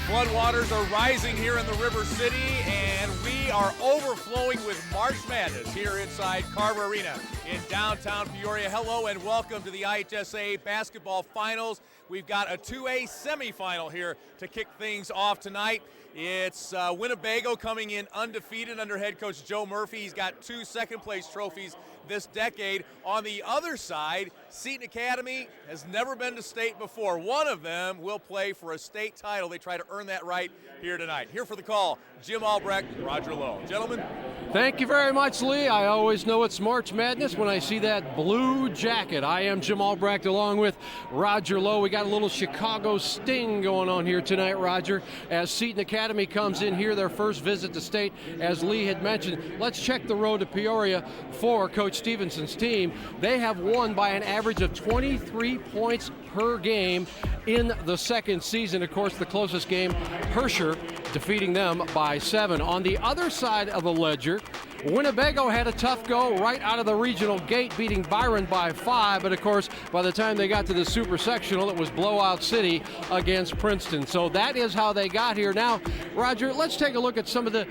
Floodwaters are rising here in the River City, and we are overflowing with March Madness here inside Carver Arena in downtown Peoria. Hello and welcome to the IHSA Basketball Finals. We've got a 2A semifinal here to kick things off tonight. It's Winnebago coming in undefeated under head coach Joe Murphy. He's got 2 second-place trophies this decade. On the other side, Seton Academy has never been to state before. One of them will play for a state title. They try to earn that right here tonight. Here for the call, Jim Albrecht, Roger Lowe. Gentlemen. Thank you very much, Lee. I always know it's March Madness when I see that blue jacket. I am Jim Albrecht along with Roger Lowe. We got a little Chicago sting going on here tonight, Roger, as Seton Academy comes in here, their first visit to state, as Lee had mentioned. Let's check the road to Peoria for Coach Stevenson's team. They have won by an average of 23 points per game in the second season. Of course, the closest game, Herscher, defeating them by 7. On the other side of the ledger, Winnebago had a tough go right out of the regional gate, beating Byron by 5. But of course, by the time they got to the super sectional, it was blowout city against Princeton. So that is how they got here. Now, Roger, let's take a look at some of the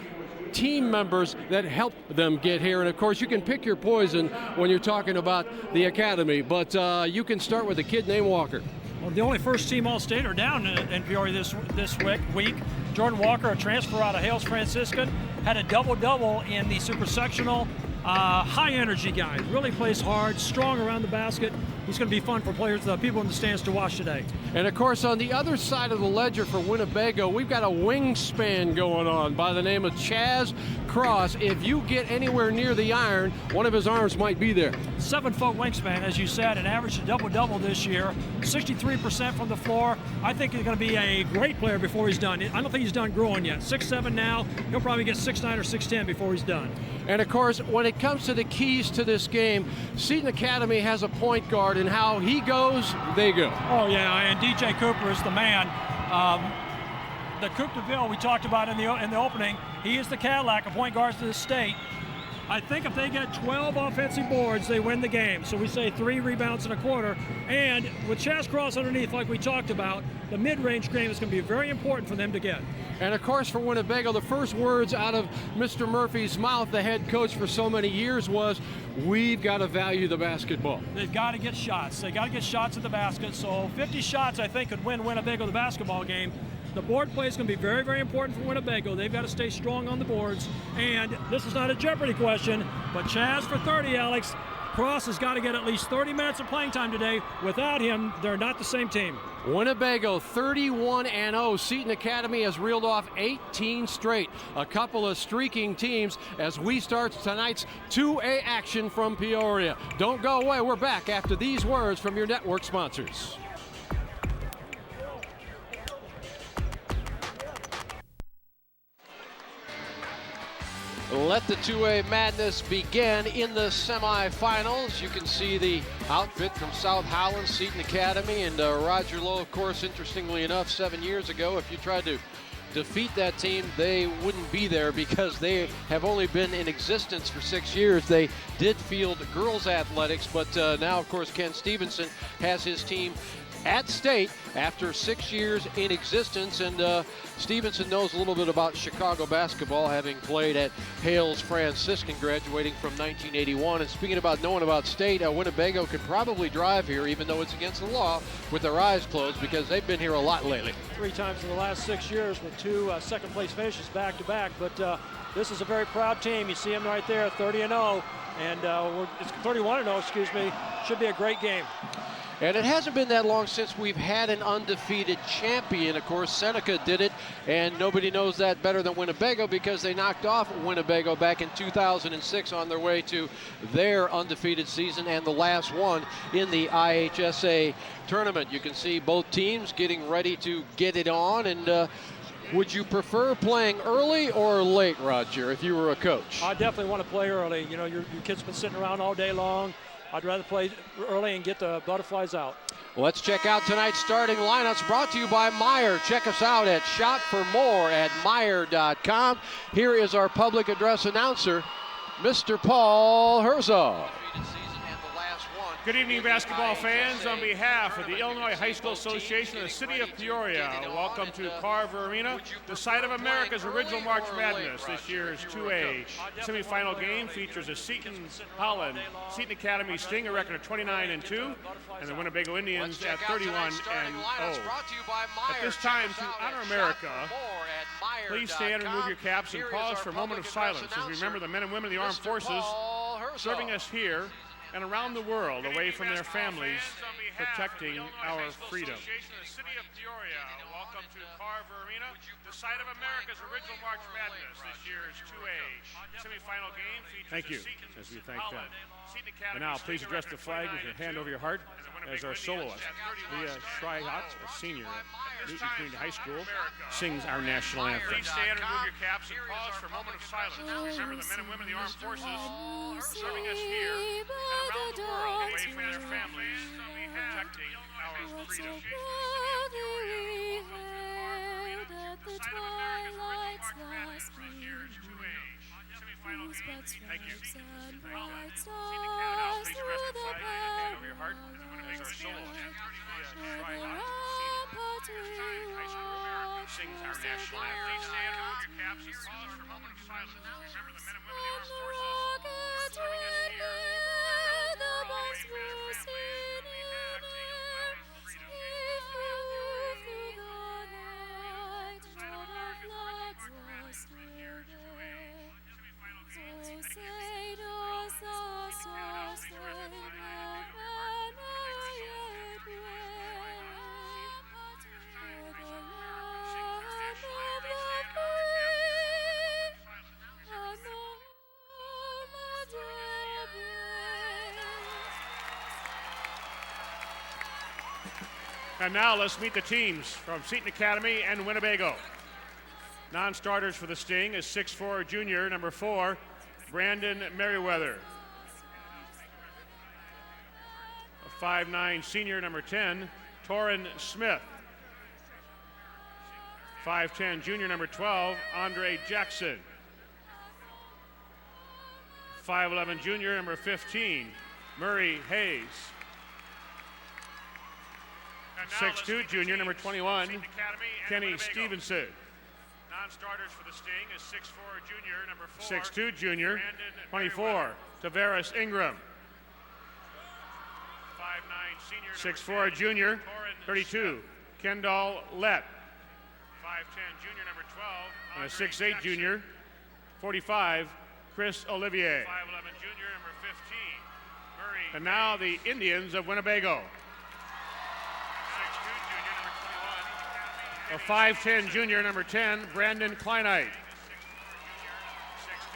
team members that helped them get here. And of course, you can pick your poison when you're talking about the academy, but you can start with a kid named Walker. Well, the only first-team All-Stater down in Peoria this week. Jordan Walker, a transfer out of Hales Franciscan, had a double-double in the super sectional. High-energy guy, really plays hard, strong around the basket. He's going to be fun for players, people in the stands to watch today. And of course, on the other side of the ledger for Winnebago, we've got a wingspan going on by the name of Chaz Cross. If you get anywhere near the iron, one of his arms might be there. 7-foot wingspan, as you said, and averaged a double-double this year. 63% from the floor. I think he's going to be a great player before he's done. I don't think he's done growing yet. 6'7" now. He'll probably get 6'9" or 6'10" before he's done. And of course, when it comes to the keys to this game, Seton Academy has a point guard, and how he goes, they go. Oh yeah, and DJ Cooper is the man. The Coupe de Ville we talked about in the opening, he is the Cadillac of point guards to the state. I think if they get 12 offensive boards, they win the game. So we say 3 rebounds and a quarter. And with Chaz Cross underneath, like we talked about, the mid-range game is going to be very important for them to get. And of course, for Winnebago, the first words out of Mr. Murphy's mouth, the head coach for so many years, was, we've got to value the basketball. They've got to get shots. They got to get shots at the basket. So 50 shots, I think, could win Winnebago the basketball game. The board play is going to be very, very important for Winnebago. They've got to stay strong on the boards. And this is not a Jeopardy question, but Chaz for 30, Alex. Cross has got to get at least 30 minutes of playing time today. Without him, they're not the same team. Winnebago 31-0. Seton Academy has reeled off 18 straight. A couple of streaking teams as we start tonight's 2A action from Peoria. Don't go away. We're back after these words from your network sponsors. Let the 2A madness begin in the semifinals. You can see the outfit from South Holland, Seton Academy, and Roger Lowe, of course, interestingly enough, 7 years ago, if you tried to defeat that team, they wouldn't be there because they have only been in existence for 6 years. They did field girls athletics, but now, of course, Ken Stevenson has his team at state after 6 years in existence, and Stevenson knows a little bit about Chicago basketball, having played at Hales Franciscan, graduating from 1981. And speaking about knowing about state, Winnebago could probably drive here, even though it's against the law, with their eyes closed, because they've been here a lot lately. 3 times in the last 6 years with 2 second-place finishes back-to-back, but this is a very proud team. You see them right there, 30-0, and it's 31-0, excuse me. Should be a great game. And it hasn't been that long since we've had an undefeated champion. Of course, Seneca did it, and nobody knows that better than Winnebago because they knocked off Winnebago back in 2006 on their way to their undefeated season and the last one in the IHSA tournament. You can see both teams getting ready to get it on, and would you prefer playing early or late, Roger, if you were a coach? I definitely want to play early. You know, your kid's been sitting around all day long. I'd rather play early and get the butterflies out. Let's check out tonight's starting lineups brought to you by Meijer. Check us out at shopformore@meijer.com. Here is our public address announcer, Mr. Paul Herzog. Season and the last one Good evening, basketball fans. On behalf of the Illinois High School Association of the City of Peoria, welcome to Carver Arena, the site of America's original March Madness. This year's 2A semifinal game features a Seton, Holland, Seton Academy Sting, a record of 29-2, and the Winnebago Indians at 31-0. At this time, to honor America, please stand and remove your caps and pause for a moment of silence as we remember the men and women of the armed forces serving us here and around the world away from their families, protecting our freedom. Welcome to Carver Arena, the site of America's original March Madness. This year's 2A semifinal game features. Thank you, as we thank them. And now, please address the flag with your hand over your heart as our soloist, Leah Schreihat, a senior at Newton Community High School, sings our national anthem. Please stand and remove your caps and pause for a moment of silence. Remember the men and women of the armed forces serving us here and around the world away from their families, protecting our freedom. Thank you. Over your heart, as our soloist, sings our national anthem. Please stand and remove your caps and pause for a moment of silence. Remember the men and women of the armed forces serving us here and around the world away from their families, protecting our freedom. And now let's meet the teams from Seton Academy and Winnebago. Non-starters for the Sting is 6'4" junior, number 4, Brandon Merriweather. A 5'9" senior, number 10, Torrin Smith. 5'10" junior, number 12, Andre Jackson. 5'11" junior, number 15, Murray Hayes. 6'2" junior, number 21, Kenny Stevenson. Non-starters for the Sting is 6'4" junior, number 4. 6'2" junior, 24, Tavares Ingram. 5'9" senior, 6'4" junior, 32, Kendall Lett. 5'10" junior, number 12. And a 6'8" junior, 45, Chris Olivier. 5'11" junior, number 15, Murray. And now the Indians of Winnebago. A 5'10" junior, number 10, Brandon Kleinite.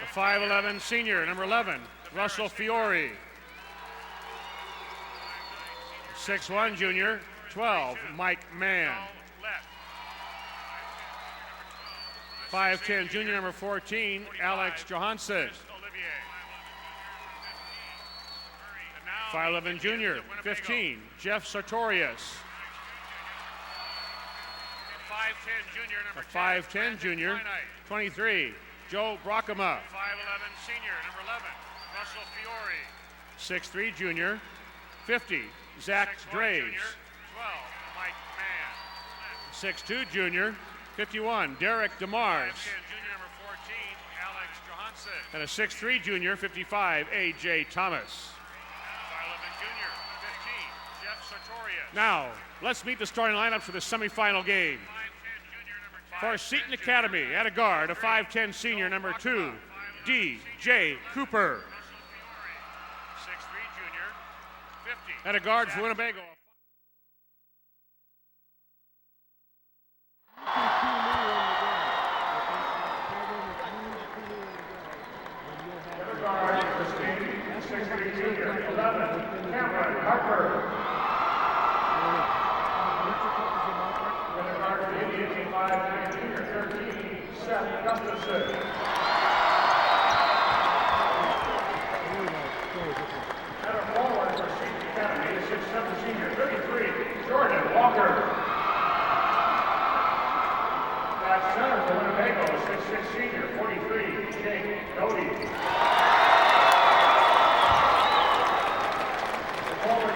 A 5'11" senior, number 11, Russell Fiore. 6'1" junior, 12, Mike Mann. 5'10" junior, number 14, Alex Johansson. 5'11" junior, 15, Jeff Sartorius. A 5'10" junior, 23, Joe Brockema. 5'11" senior, number 11, Russell Fiore. 6'3" junior, 50, Zach Draves. 12, Mike Mann. 6'2" junior, 51, Derek DeMars. 5'10" junior, number 14, Alex Johansson. And a 6'3" junior, 55, A.J. Thomas. 5'11" junior, 15, Jeff Sartorius. Now, let's meet the starting lineup for the semifinal game. For Seton Academy, at a guard, a 5'10" senior, number 2, D.J. Cooper. 6'3" junior, 50. At a guard for Winnebago. At a guard for Seton, 6'3" junior, 11, Cameron Harper. Seth Gustafson. At a forward for Seton Academy, 6'7" senior, 33, Jordan Walker. At center for Winnebago, 6'6" senior, 43, Jake Doty. The forward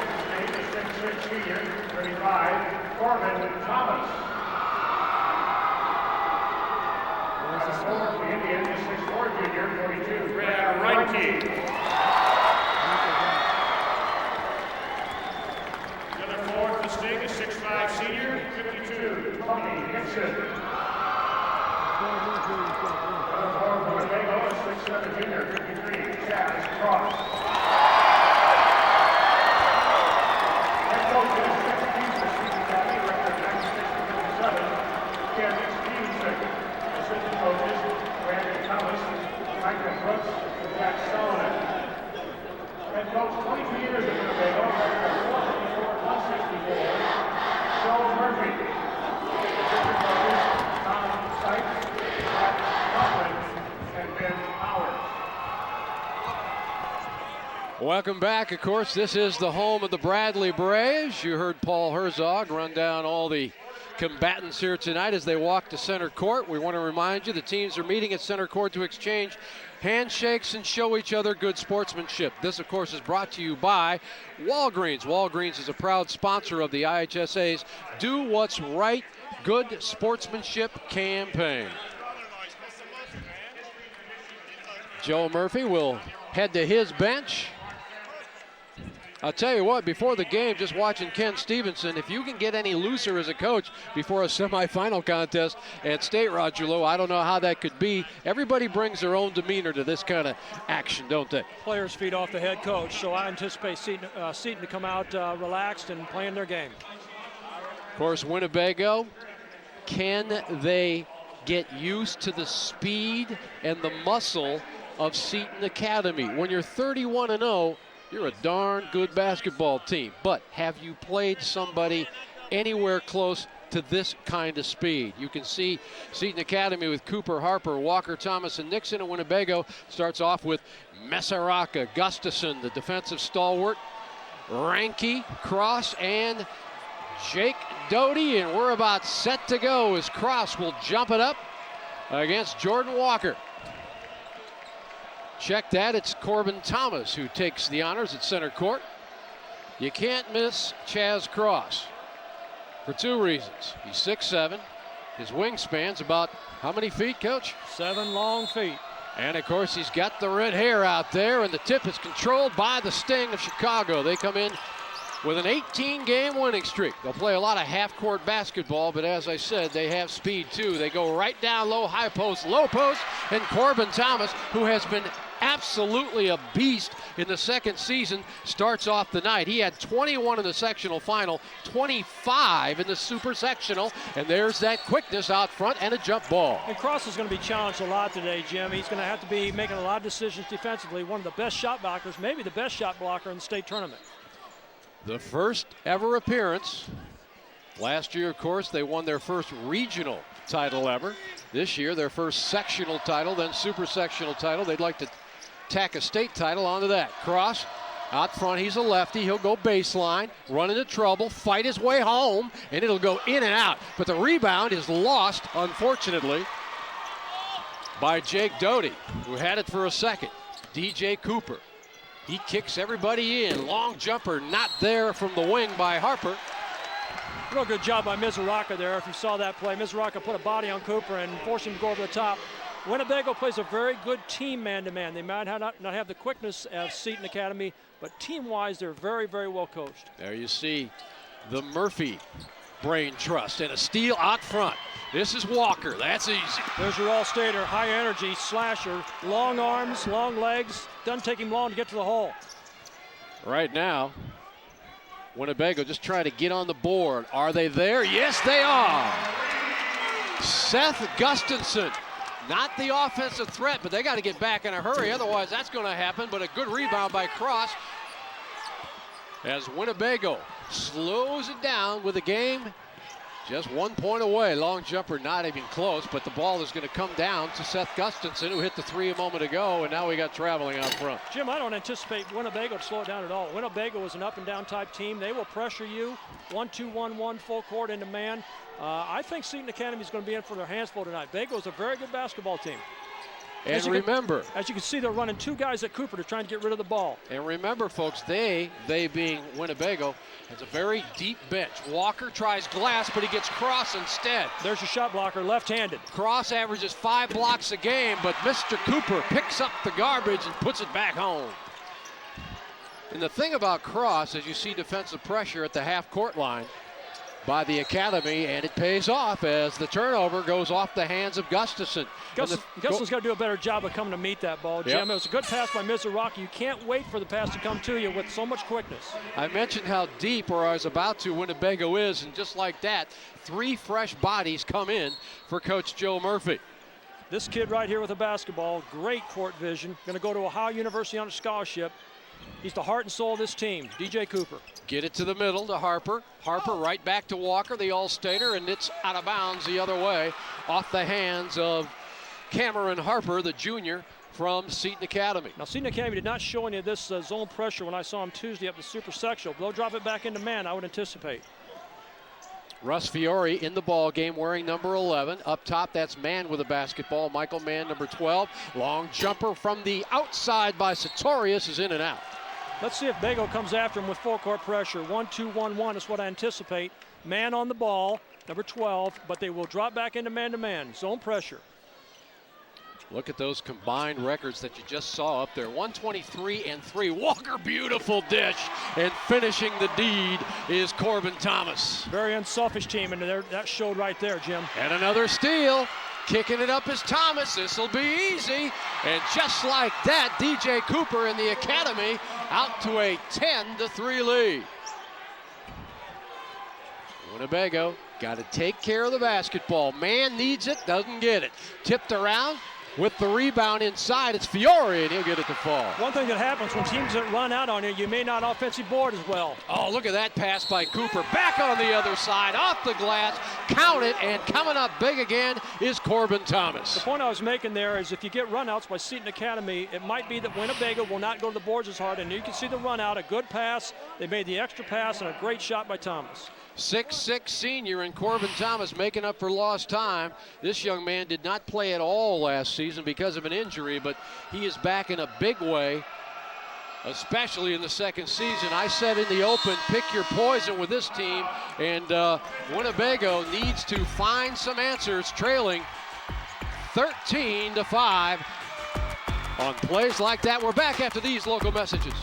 Cross. Head coach is Seton Academy, record 96-57. Ken Stevenson. Assistant coaches Randy Thomas, Michael Brooks, and Jack Solomon. Head coach 22 years at Winnebago, record 454, 164. Joe Murphy. Assistant coaches Tom Sykes, Matt Coughlin, and Ben Howard. Welcome back. Of course, this is the home of the Bradley Braves. You heard Paul Herzog run down all the combatants here tonight as they walk to center court. We want to remind you the teams are meeting at center court to exchange handshakes and show each other good sportsmanship. This, of course, is brought to you by Walgreens. Walgreens is a proud sponsor of the IHSA's Do What's Right Good Sportsmanship campaign. Joe Murphy will head to his bench. I'll tell you what, before the game, just watching Ken Stevenson, if you can get any looser as a coach before a semifinal contest at State, Roger Lowe, I don't know how that could be. Everybody brings their own demeanor to this kind of action, don't they? Players feed off the head coach, so I anticipate Seton to come out relaxed and playing their game. Of course, Winnebago, can they get used to the speed and the muscle of Seton Academy? When you're 31-0, you're a darn good basketball team, but have you played somebody anywhere close to this kind of speed? You can see Seton Academy with Cooper, Harper, Walker, Thomas, and Nixon. And Winnebago starts off with Mesaraka, Gustafson, the defensive stalwart, Ranke, Cross, and Jake Doty. And we're about set to go as Cross will jump it up against Jordan Walker. Check that, it's Corbin Thomas who takes the honors at center court. You can't miss Chaz Cross for two reasons. He's 6'7", his wingspan's about how many feet, Coach? 7 long feet. And of course he's got the red hair out there, and the tip is controlled by the Sting of Chicago. They come in with an 18-game winning streak. They'll play a lot of half-court basketball, but as I said, they have speed too. They go right down low, high post, low post, and Corbin Thomas, who has been absolutely a beast in the second season, starts off the night. He had 21 in the sectional final, 25 in the super sectional, and there's that quickness out front and a jump ball. And Cross is going to be challenged a lot today, Jim. He's going to have to be making a lot of decisions defensively. One of the best shot blockers, maybe the best shot blocker in the state tournament. The first ever appearance. Last year, of course, they won their first regional title ever. This year, their first sectional title, then super sectional title. They'd like to tack a state title onto that. Cross out front, he's a lefty. He'll go baseline, run into trouble, fight his way home, and it'll go in and out. But the rebound is lost, unfortunately, by Jake Doty, who had it for a second. DJ Cooper. He kicks everybody in. Long jumper not there from the wing by Harper. Real good job by Mizuraka there. If you saw that play, Mizuraka put a body on Cooper and forced him to go over the top. Winnebago plays a very good team man-to-man. They might not have the quickness of Seton Academy, but team-wise, they're very, very well coached. There you see the Murphy brain trust and a steal out front. This is Walker. That's easy. There's your all-stater, high-energy slasher, long arms, long legs. Doesn't take him long to get to the hole. Right now, Winnebago just trying to get on the board. Are they there? Yes, they are. Seth Gustafson. Not the offensive threat, but they got to get back in a hurry. Otherwise, that's going to happen. But a good rebound by Cross as Winnebago slows it down with the game just 1 point away. Long jumper not even close, but the ball is going to come down to Seth Gustafson, who hit the three a moment ago, and now we got traveling out front. Jim, I don't anticipate Winnebago to slow it down at all. Winnebago is an up-and-down type team. They will pressure you 1-2-1-1 full court into man. I think Seton Academy is going to be in for their hands full tonight. Bago is a very good basketball team. And remember, as you can see, they're running two guys at Cooper to try and get rid of the ball. And remember, folks, they being Winnebago, has a very deep bench. Walker tries glass, but he gets Cross instead. There's your shot blocker, left-handed. Cross averages 5 blocks a game, but Mr. Cooper picks up the garbage and puts it back home. And the thing about Cross, as you see defensive pressure at the half-court line, by the academy, and it pays off as the turnover goes off the hands of Gustafson. Gustafson's got to do a better job of coming to meet that ball, Jim. It was a good pass by Mizuraki. You can't wait for the pass to come to you with so much quickness. I mentioned how deep, or I was about to, Winnebago is, and just like that, 3 fresh bodies come in for Coach Joe Murphy. This kid right here with a basketball, great court vision, going to go to Ohio University on a scholarship. He's the heart and soul of this team, DJ Cooper. Get it to the middle to Harper. Harper right back to Walker, the All-Stater, and it's out of bounds the other way, off the hands of Cameron Harper, the junior from Seton Academy. Now, Seton Academy did not show any of this zone pressure when I saw him Tuesday up the super sectional. They'll drop it back into man, I would anticipate. Russ Fiore in the ball game wearing number 11. Up top, that's Mann with a basketball. Michael Mann, number 12. Long jumper from the outside by Sartorius is in and out. Let's see if Bago comes after him with full court pressure. 1-2-1-1 is what I anticipate. Mann on the ball, number 12, but they will drop back into man-to-man. Zone pressure. Look at those combined records that you just saw up there. 123-3. Walker, beautiful dish. And finishing the deed is Corbin Thomas. Very unselfish team, and that showed right there, Jim. And another steal. Kicking it up is Thomas. This will be easy. And just like that, DJ Cooper in the academy out to a 10-3 lead. Winnebago got to take care of the basketball. Man needs it, doesn't get it. Tipped around. With the rebound inside, it's Fiore, and he'll get it to fall. One thing that happens when teams that run out on you, you may not offensive board as well. Oh, look at that pass by Cooper. Back on the other side, off the glass, count it, and coming up big again is Corbin Thomas. The point I was making there is if you get runouts by Seton Academy, it might be that Winnebago will not go to the boards as hard, and you can see the run out, a good pass. They made the extra pass, and a great shot by Thomas. 6'6" senior and Corbin Thomas making up for lost time. This young man did not play at all last season because of an injury, but he is back in a big way, especially in the second season. I said in the open, pick your poison with this team, and Winnebago needs to find some answers, trailing 13-5 on plays like that. We're back after these local messages.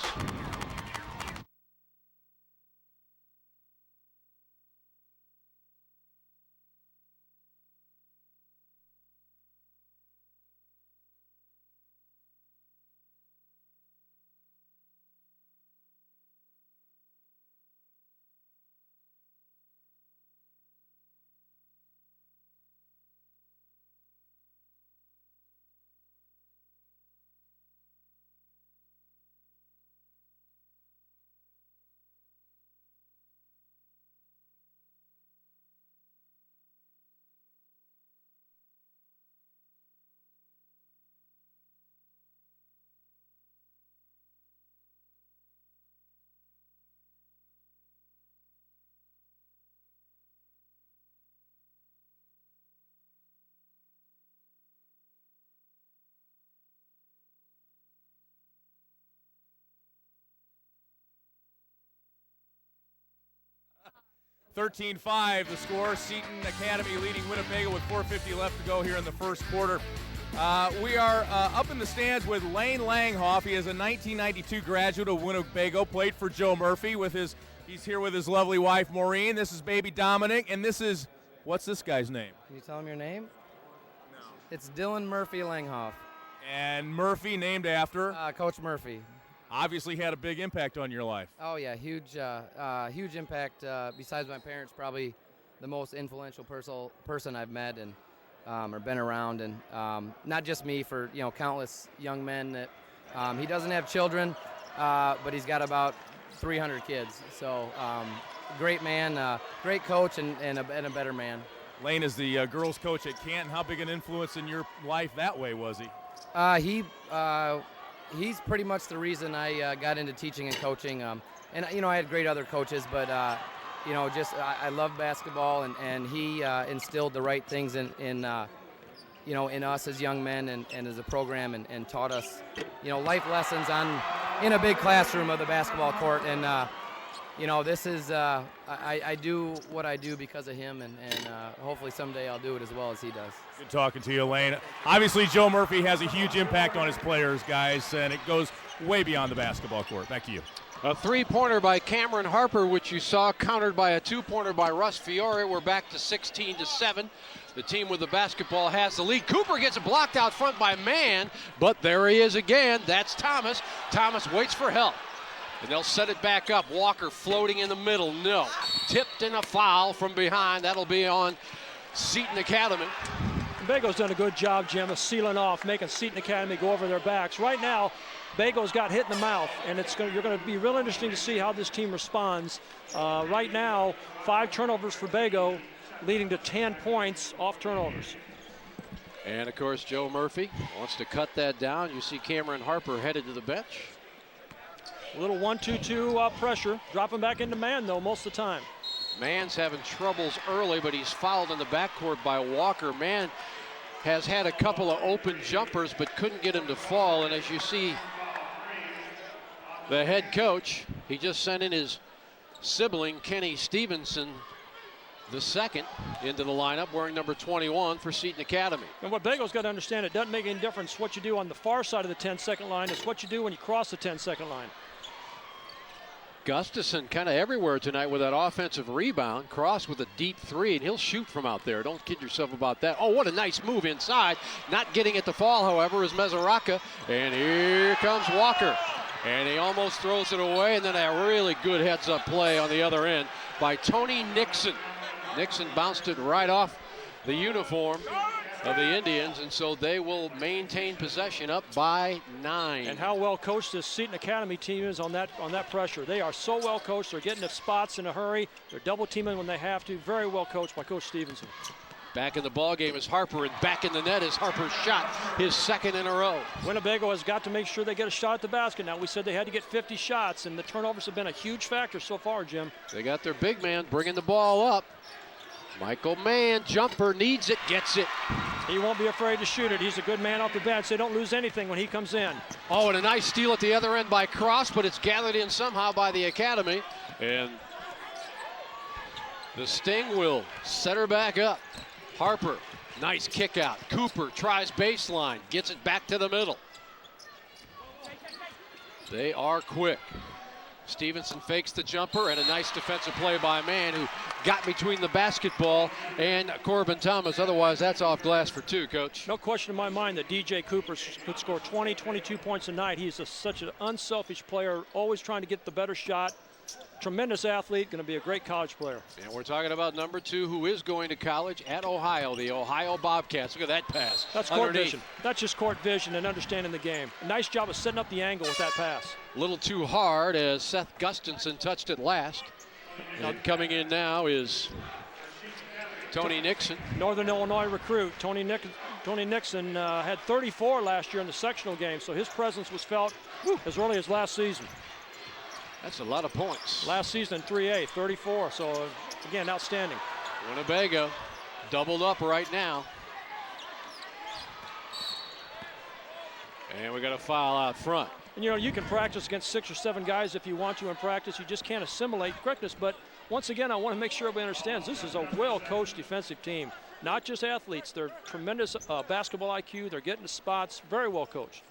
.13-5 the score. Seton Academy leading Winnebago with 4:50 left to go here in the first quarter. We are up in the stands with Lane Langhoff. He is a 1992 graduate of Winnebago, played for Joe Murphy he's here with his lovely wife Maureen. This is baby Dominic, and this is, what's this guy's name? Can you tell him your name? No. It's Dylan Murphy Langhoff. And Murphy named after? Coach Murphy. Obviously had a big impact on your life. Oh yeah, huge impact. Besides my parents, probably the most influential person I've met and or been around, and not just me, for countless young men that he doesn't have children, but he's got about 300 kids. So great man, great coach, and a better man. Lane is the girls coach at Canton. How big an influence in your life that way was he? He's pretty much the reason I got into teaching and coaching. And I had great other coaches, but I love basketball, and he instilled the right things in us as young men and as a program, and taught us life lessons in a big classroom of the basketball court. And this is I do what I do because of him, and hopefully someday I'll do it as well as he does. Good talking to you, Lane. Obviously, Joe Murphy has a huge impact on his players, guys, and it goes way beyond the basketball court. Back to you. A three-pointer by Cameron Harper, which you saw, countered by a two-pointer by Russ Fiore. We're back to 16-7. The team with the basketball has the lead. Cooper gets blocked out front by Mann, but there he is again. That's Thomas. Thomas waits for help, and they'll set it back up. Walker floating in the middle. No. Tipped in a foul from behind. That'll be on Seton Academy. Bago's done a good job, Jim, of sealing off, making Seton Academy go over their backs. Right now, Bago's got hit in the mouth, and you're going to be real interesting to see how this team responds. Right now, 5 turnovers for Bago, leading to 10 points off turnovers. And, of course, Joe Murphy wants to cut that down. You see Cameron Harper headed to the bench. A little 1-2-2 pressure, dropping back into man, though, most of the time. Mann's having troubles early, but he's fouled in the backcourt by Walker. Mann has had a couple of open jumpers, but couldn't get him to fall. And as you see, the head coach, he just sent in his sibling, Kenny Stevenson, the second, into the lineup, wearing number 21 for Seton Academy. And what Bago's got to understand, it doesn't make any difference what you do on the far side of the 10-second line. It's what you do when you cross the 10-second line. Gustafson kind of everywhere tonight with that offensive rebound. Cross with a deep three, and he'll shoot from out there. Don't kid yourself about that. Oh, what a nice move inside. Not getting it to fall, however, is Mesoraka. And here comes Walker. And he almost throws it away, and then a really good heads-up play on the other end by Tony Nixon. Nixon bounced it right off the uniform of the Indians, and so they will maintain possession up by 9. And how well coached this Seton Academy team is on that pressure. They are so well coached. They're getting the spots in a hurry. They're double teaming when they have to. Very well coached by Coach Stevenson. Back in the ball game is Harper, and back in the net is Harper's shot, his second in a row. Winnebago has got to make sure they get a shot at the basket. Now, we said they had to get 50 shots, and the turnovers have been a huge factor so far, Jim. They got their big man bringing the ball up. Michael Mann, jumper, needs it, gets it. He won't be afraid to shoot it. He's a good man off the bench. They don't lose anything when he comes in. Oh, and a nice steal at the other end by Cross, but it's gathered in somehow by the Academy. And the Sting will set her back up. Harper, nice kick out. Cooper tries baseline, gets it back to the middle. They are quick. Stevenson fakes the jumper, and a nice defensive play by Mann, who got between the basketball and Corbin Thomas. Otherwise, that's off glass for 2, Coach. No question in my mind that DJ Cooper could score 20, 22 points a night. He's such an unselfish player, always trying to get the better shot. Tremendous athlete, going to be a great college player. And we're talking about number 2, who is going to college at Ohio, the Ohio Bobcats. Look at that pass. That's court vision. That's just court vision and understanding the game. A nice job of setting up the angle with that pass. A little too hard as Seth Gustafson touched it last. And coming in now is Tony Nixon. Northern Illinois recruit. Tony Nixon had 34 last year in the sectional game, so his presence was felt as early as last season. That's a lot of points. Last season in 3A, 34. So, again, outstanding. Winnebago doubled up right now. And we got a foul out front. And, you know, you can practice against 6 or 7 guys if you want to in practice. You just can't assimilate quickness. But, once again, I want to make sure everybody understands this is a well-coached defensive team. Not just athletes. They're tremendous basketball IQ. They're getting the spots. Very well coached.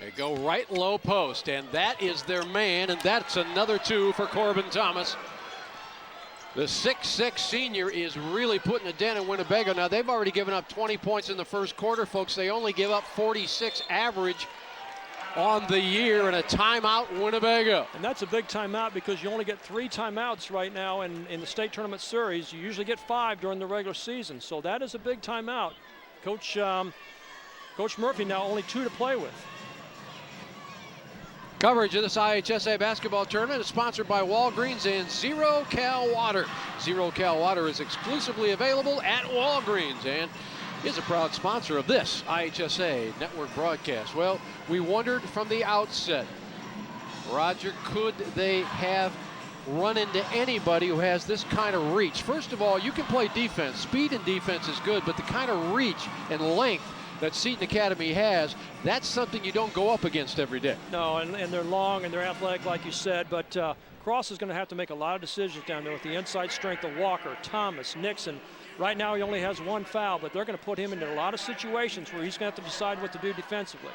They go right low post, and that is their man, and that's another 2 for Corbin Thomas. The 6'6" senior is really putting a dent in Winnebago. Now, they've already given up 20 points in the first quarter, folks. They only give up 46 average on the year, and a timeout in Winnebago. And that's a big timeout because you only get 3 timeouts right now in the state tournament series. You usually get 5 during the regular season, so that is a big timeout. Coach Murphy now only 2 to play with. Coverage of this IHSA basketball tournament is sponsored by Walgreens and Zero Cal Water. Zero Cal Water is exclusively available at Walgreens and is a proud sponsor of this IHSA network broadcast. Well, we wondered from the outset, Roger, could they have run into anybody who has this kind of reach? First of all, you can play defense. Speed and defense is good, but the kind of reach and length that Seton Academy has, that's something you don't go up against every day. No, and they're long and they're athletic, like you said, but Cross is going to have to make a lot of decisions down there with the inside strength of Walker, Thomas, Nixon. Right now he only has 1 foul, but they're going to put him into a lot of situations where he's going to have to decide what to do defensively.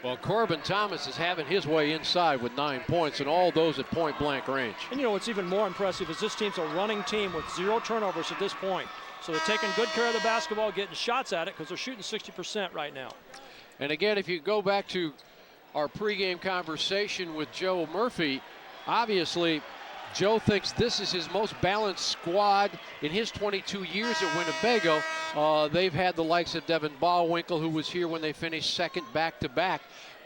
Well, Corbin Thomas is having his way inside with 9 points, and all those at point-blank range. And you know what's even more impressive is this team's a running team with 0 turnovers at this point. So they're taking good care of the basketball, getting shots at it, because they're shooting 60% right now. And again, if you go back to our pregame conversation with Joe Murphy, obviously Joe thinks this is his most balanced squad in his 22 years at Winnebago. They've had the likes of Devin Ballwinkle, who was here when they finished second back-to-back.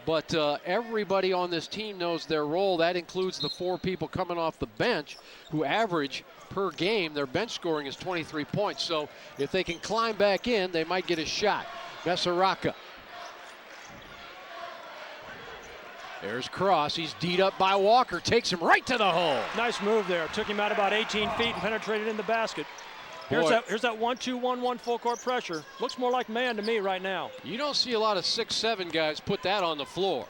But everybody on this team knows their role. That includes the 4 people coming off the bench who average per game. Their bench scoring is 23 points. So if they can climb back in, they might get a shot. Mesaraka. There's Cross. He's D'd up by Walker. Takes him right to the hole. Nice move there. Took him out about 18 feet and penetrated in the basket. Here's that 1-2-1-1 full court pressure. Looks more like man to me right now. You don't see a lot of 6'7" guys put that on the floor.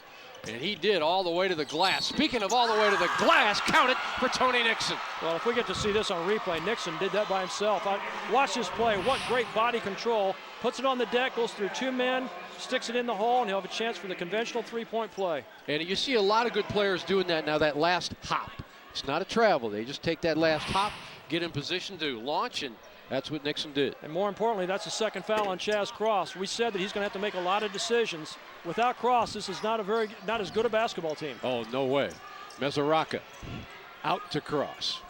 And he did all the way to the glass. Speaking of all the way to the glass, count it for Tony Nixon. Well, if we get to see this on replay, Nixon did that by himself. Watch this play. What great body control. Puts it on the deck, goes through 2 men, sticks it in the hole, and he'll have a chance for the conventional 3-point play. And you see a lot of good players doing that now, that last hop. It's not a travel. They just take that last hop, get in position to launch, and that's what Nixon did. And more importantly, that's the second foul on Chaz Cross. We said that he's going to have to make a lot of decisions. Without Cross, this is not as good a basketball team. Oh, no way. Mesaraka out to Cross.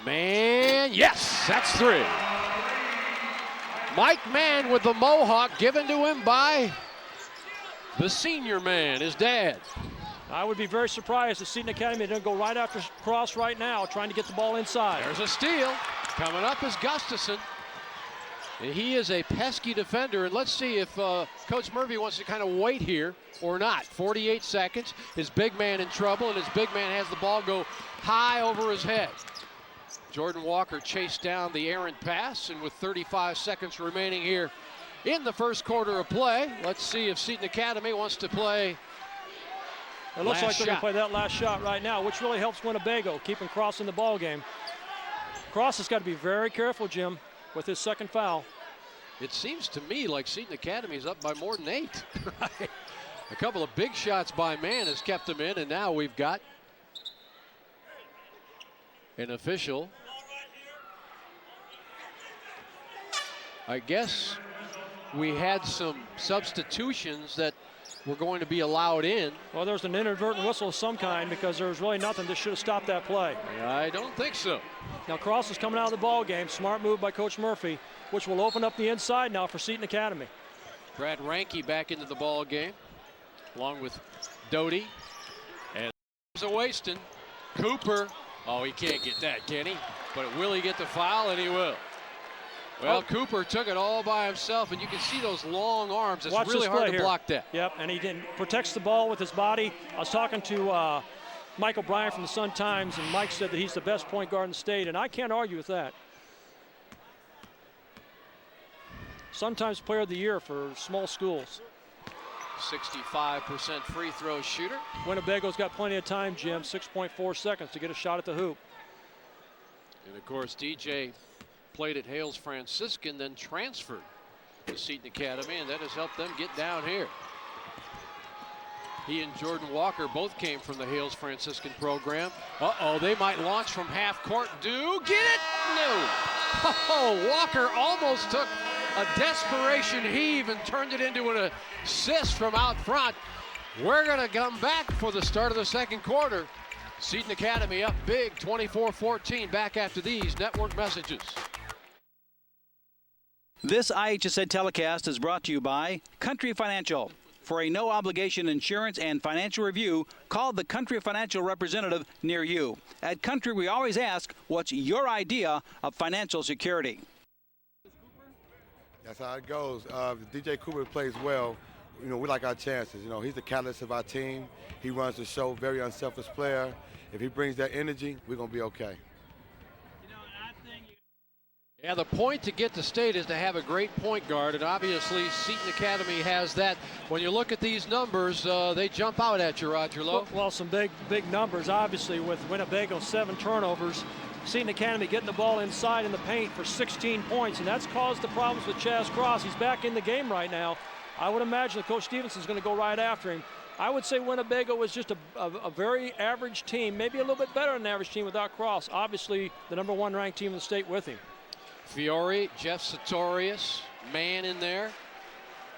Man, yes, that's 3. Mike Mann with the mohawk given to him by the senior man, his dad. I would be very surprised if Seton Academy didn't go right after Cross right now, trying to get the ball inside. There's a steal. Coming up is Gustafson. And he is a pesky defender. And let's see if Coach Murphy wants to kind of wait here or not. 48 seconds. His big man in trouble, and his big man has the ball go high over his head. Jordan Walker chased down the errant pass, and with 35 seconds remaining here in the first quarter of play, let's see if Seton Academy wants to play. It looks like they're going to play that last shot right now, which really helps Winnebago, keeping Cross in the ball game. Cross has got to be very careful, Jim, with his second foul. It seems to me like Seton Academy is up by more than 8. A couple of big shots by Mann has kept them in, and now we've got an official. I guess we had some substitutions that were going to be allowed in. Well, there's an inadvertent whistle of some kind, because there was really nothing that should have stopped that play. I don't think so. Now Cross is coming out of the ball game. Smart move by Coach Murphy, which will open up the inside now for Seton Academy. Brad Ranke back into the ball game, along with Doty. And there's a Waston. Cooper. Oh, he can't get that, can he? But will he get the foul? And he will. Well, Cooper took it all by himself, and you can see those long arms. It's really hard to block that. Yep, and he protects the ball with his body. I was talking to Mike O'Brien from the Sun-Times, and Mike said that he's the best point guard in the state, and I can't argue with that. Sun-Times Player of the Year for small schools. 65% free throw shooter. Winnebago's got plenty of time, Jim. 6.4 seconds to get a shot at the hoop. And of course, DJ played at Hales Franciscan, then transferred to Seton Academy, and that has helped them get down here. He and Jordan Walker both came from the Hales Franciscan program. Uh-oh, they might launch from half court. Do get it? No. Oh, Walker almost took a desperation heave and turned it into an assist from out front. We're going to come back for the start of the second quarter. Seton Academy up big, 24-14, back after these network messages. This IHSA telecast is brought to you by Country Financial. For a no-obligation insurance and financial review, call the Country Financial representative near you. At Country, we always ask, what's your idea of financial security? That's how it goes. DJ Cooper plays well. You know, we like our chances. You know, he's the catalyst of our team. He runs the show, very unselfish player. If he brings that energy, we're going to be okay. Yeah, the point to get to state is to have a great point guard, and obviously Seton Academy has that. When you look at these numbers, they jump out at you, Roger Lowe. Well, some big numbers, obviously, with Winnebago 7 turnovers. Seton Academy getting the ball inside in the paint for 16 points, and that's caused the problems with Chaz Cross. He's back in the game right now. I would imagine that Coach Stevenson's going to go right after him. I would say Winnebago was just a very average team, maybe a little bit better than an average team without Cross. Obviously, the #1 ranked team in the state with him. Fiore, Jeff Sartorius, man in there.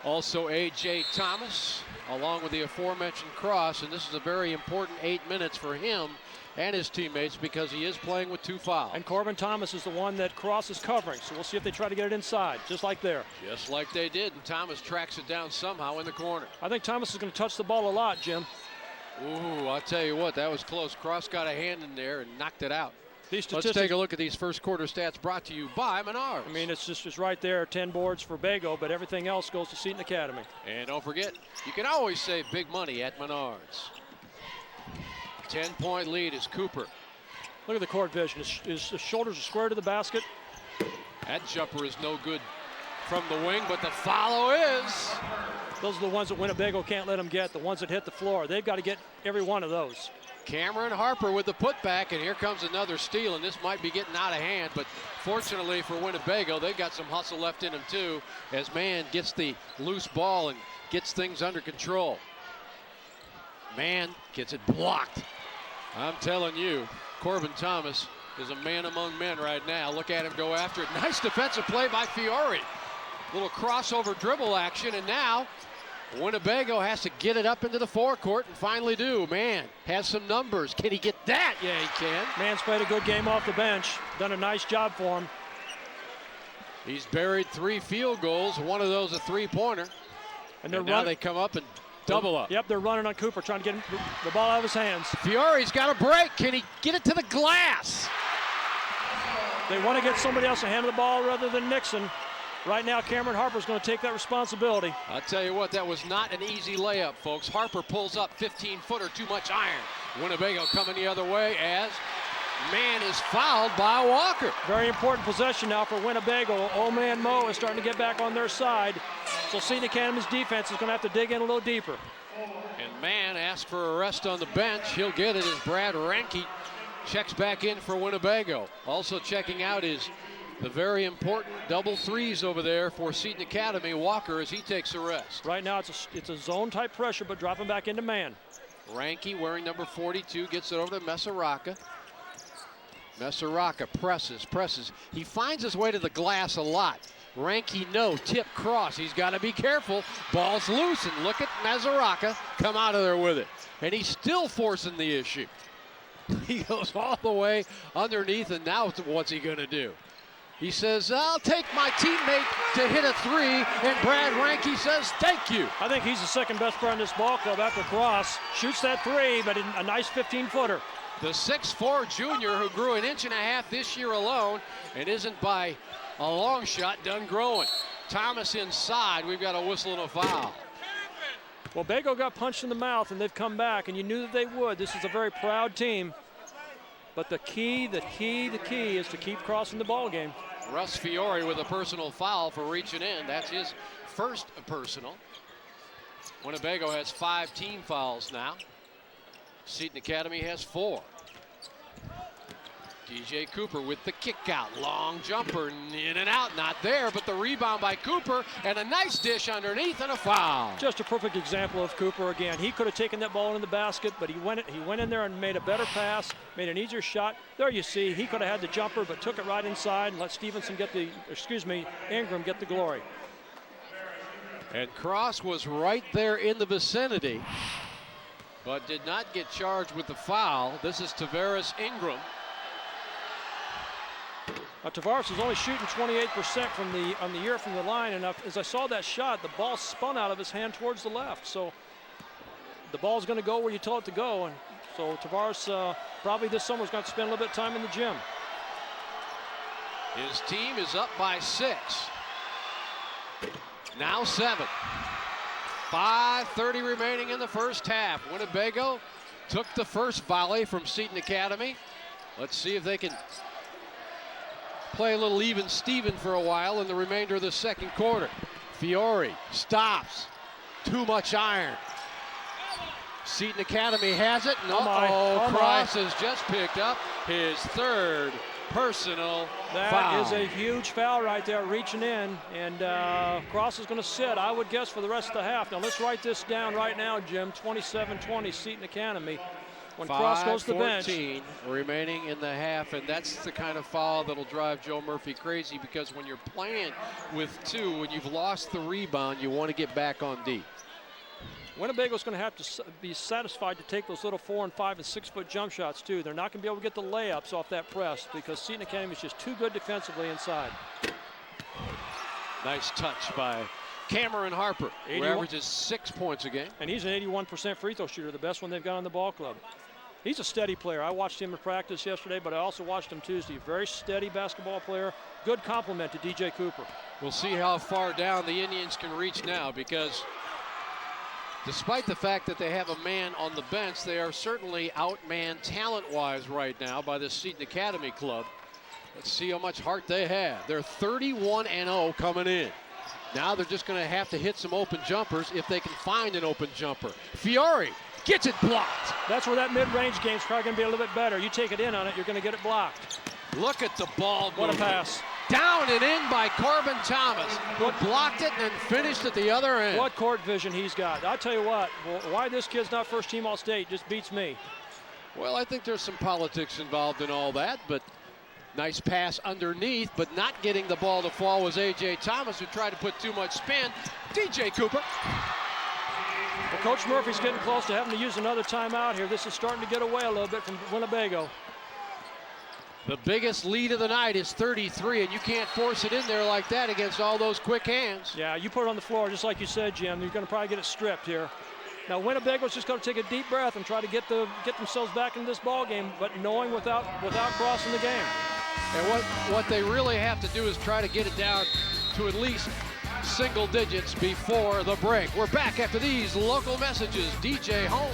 Also A.J. Thomas, along with the aforementioned Cross, and this is a very important 8 minutes for him and his teammates because he is playing with 2 fouls. And Corbin Thomas is the one that Cross is covering, so we'll see if they try to get it inside, just like there. Just like they did, and Thomas tracks it down somehow in the corner. I think Thomas is going to touch the ball a lot, Jim. Ooh, I'll tell you what, that was close. Cross got a hand in there and knocked it out. Let's take a look at these first quarter stats brought to you by Menards. I mean, it's right there, 10 boards for Bago, but everything else goes to Seton Academy. And don't forget, you can always save big money at Menards. 10-point lead is Cooper. Look at the court vision. His shoulders are square to the basket. That jumper is no good from the wing, but the follow is. Those are the ones that Winnebago can't let them get, the ones that hit the floor. They've got to get every one of those. Cameron Harper with the putback, and here comes another steal, and this might be getting out of hand, but fortunately for Winnebago, they've got some hustle left in them too, as Mann gets the loose ball and gets things under control. Mann gets it blocked. I'm telling you, Corbin Thomas is a man among men right now. Look at him go after it. Nice defensive play by Fiore. Little crossover dribble action, and now Winnebago has to get it up into the forecourt and finally do. Mann has some numbers. Can he get that? Yeah, he can. Mann's played a good game off the bench. Done a nice job for him. He's buried 3 field goals. One of those a 3-pointer. And now they come up and double up. Yep, they're running on Cooper, trying to get the ball out of his hands. Fiore's got a break. Can he get it to the glass? They want to get somebody else to handle the ball rather than Nixon. Right now, Cameron Harper's going to take that responsibility. I'll tell you what, that was not an easy layup, folks. Harper pulls up 15-footer, too much iron. Winnebago coming the other way as Mann is fouled by Walker. Very important possession now for Winnebago. Old man Mo is starting to get back on their side. So Seton Academy's defense is going to have to dig in a little deeper. And Mann asks for a rest on the bench. He'll get it as Brad Ranke checks back in for Winnebago. Also checking out is the very important double threes over there for Seton Academy. Walker as he takes a rest. Right now it's a zone type pressure, but dropping back into man. Ranke wearing number 42 gets it over to Mesaraka. Mesaraka presses. He finds his way to the glass a lot. Ranke no, tip cross. He's got to be careful. Ball's loose, and look at Mesaraka come out of there with it. And he's still forcing the issue. He goes all the way underneath, and now what's he going to do? He says, I'll take my teammate to hit a 3, and Brad Ranke says, thank you. I think he's the second best player in this ball club after Cross. Shoots that 3, but a nice 15-footer. The 6'4 junior who grew 1.5 inches this year alone and isn't by a long shot done growing. Thomas inside. We've got a whistle and a foul. Well, Bago got punched in the mouth, and they've come back, and you knew that they would. This is a very proud team. But the key is to keep crossing the ball game. Russ Fiore with a personal foul for reaching in. That's his first personal. Winnebago has 5 team fouls now. Seton Academy has 4. DJ Cooper with the kick out. Long jumper, in and out, not there, but the rebound by Cooper, and a nice dish underneath and a foul. Just a perfect example of Cooper again. He could have taken that ball in the basket, but he went in there and made a better pass, made an easier shot. There you see, he could have had the jumper, but took it right inside and let Ingram get the glory. And Cross was right there in the vicinity, but did not get charged with the foul. This is Tavares Ingram. Tavares is only shooting 28% on the year from the line, and as I saw that shot, the ball spun out of his hand towards the left. So the ball's going to go where you told it to go, and so Tavares probably this summer is going to spend a little bit of time in the gym. His team is up by 6. Now 7. 5:30 remaining in the first half. Winnebago took the first volley from Seton Academy. Let's see if they can play a little even Steven for a while in the remainder of the second quarter. Fiore stops. Too much iron. Seton Academy has it. Cross has just picked up his 3rd personal That foul. is a huge foul right there, reaching in, and Cross is going to sit, I would guess, for the rest of the half. Now let's write this down right now, Jim. 27-20, Seton Academy. When Cross goes to the bench. 5:14 remaining in the half, and that's the kind of foul that'll drive Joe Murphy crazy, because when you're playing with 2 and you've lost the rebound, you want to get back on D. Winnebago's going to have to be satisfied to take those little 4 and 5 and 6 foot jump shots too. They're not going to be able to get the layups off that press because Seton Academy is just too good defensively inside. Nice touch by Cameron Harper, who 81. averages 6 points a game. And he's an 81% free throw shooter, the best one they've got on the ball club. He's a steady player. I watched him in practice yesterday, but I also watched him Tuesday. Very steady basketball player. Good compliment to DJ Cooper. We'll see how far down the Indians can reach now, because despite the fact that they have a man on the bench, they are certainly outmanned talent-wise right now by the Seton Academy club. Let's see how much heart they have. They're 31-0 coming in. Now they're just going to have to hit some open jumpers if they can find an open jumper. Fiore gets it blocked. That's where that mid-range game's probably going to be a little bit better. You take it in on it, you're going to get it blocked. Look at the ball. What a pass. Down and in by Corbin Thomas, who blocked it and then finished at the other end. What court vision he's got. I'll tell you what, why this kid's not first team All-State just beats me. Well, I think there's some politics involved in all that, but nice pass underneath, but not getting the ball to fall was A.J. Thomas, who tried to put too much spin. DJ Cooper. Well, Coach Murphy's getting close to having to use another timeout here. This is starting to get away a little bit from Winnebago. The biggest lead of the night is 33, and you can't force it in there like that against all those quick hands. Yeah, you put it on the floor, just like you said, Jim. You're going to probably get it stripped here. Now, Winnebago's just going to take a deep breath and try to get themselves back into this ball game, but knowing without crossing the game. And what they really have to do is try to get it down to at least single digits before the break. We're back after these local messages. DJ home.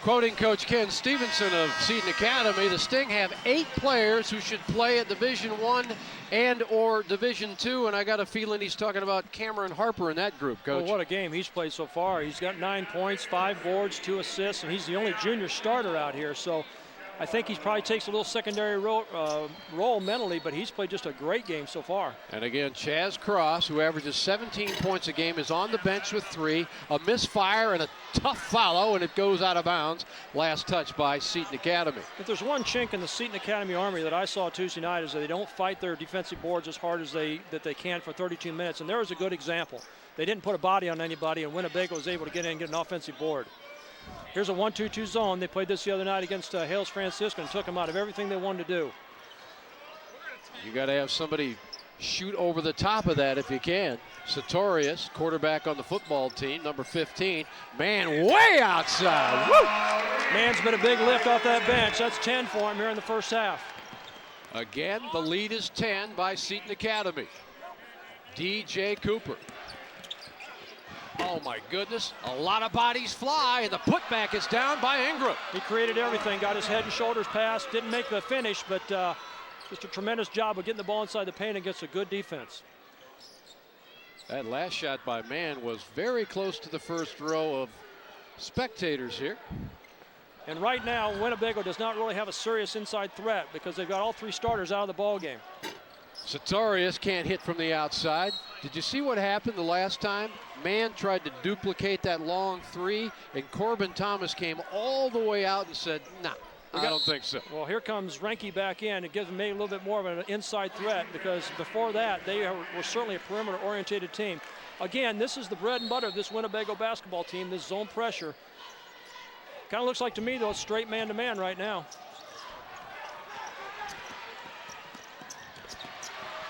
Quoting Coach Ken Stevenson of Seton Academy, the Sting have 8 players who should play at Division I and or Division II, and I got a feeling he's talking about Cameron Harper in that group, Coach. Well, what a game he's played so far. He's got 9 points, 5 boards, 2 assists, and he's the only junior starter out here. So I think he probably takes a little secondary role mentally, but he's played just a great game so far. And again, Chaz Cross, who averages 17 points a game, is on the bench with 3. A misfire and a tough follow, and it goes out of bounds. Last touch by Seton Academy. If there's one chink in the Seton Academy army that I saw Tuesday night, is that they don't fight their defensive boards as hard as they can for 32 minutes, and there was a good example. They didn't put a body on anybody, and Winnebago was able to get in and get an offensive board. Here's a 1-2-2 zone. They played this the other night against Hales Francisco and took them out of everything they wanted to do. You got to have somebody shoot over the top of that if you can. Sartorius, quarterback on the football team, number 15. Man, way outside. Woo! Man's been a big lift off that bench. That's 10 for him here in the first half. Again, the lead is 10 by Seton Academy. DJ Cooper. Oh my goodness, a lot of bodies fly, and the putback is down by Ingram. He created everything, got his head and shoulders passed, didn't make the finish, but just a tremendous job of getting the ball inside the paint against a good defense. That last shot by Mann was very close to the first row of spectators here. And right now, Winnebago does not really have a serious inside threat because they've got all 3 starters out of the ball game. Sartorius can't hit from the outside. Did you see what happened the last time? Mann tried to duplicate that long 3, and Corbin Thomas came all the way out and said, nah, I don't think so. Well, here comes Renke back in. It gives them maybe a little bit more of an inside threat, because before that, they were certainly a perimeter-oriented team. Again, this is the bread and butter of this Winnebago basketball team, this zone pressure. Kind of looks like to me, though, it's straight man-to-man right now.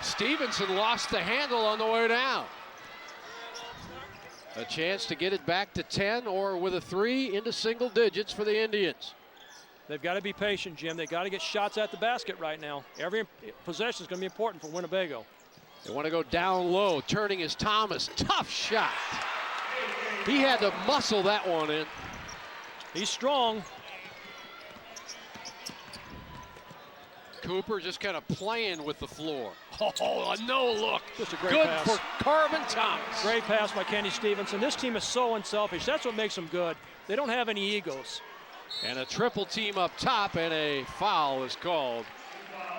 Stevenson lost the handle on the way down. A chance to get it back to 10, or with a 3 into single digits for the Indians. They've got to be patient, Jim. They've got to get shots at the basket right now. Every possession is going to be important for Winnebago. They want to go down low. Turning is Thomas. Tough shot. He had to muscle that one in. He's strong. Cooper just kind of playing with the floor. Oh, a no look. Just a great good pass. For Corbin Thomas. Great pass by Kenny Stevenson. This team is so unselfish. That's what makes them good. They don't have any egos. And a triple team up top, and a foul is called.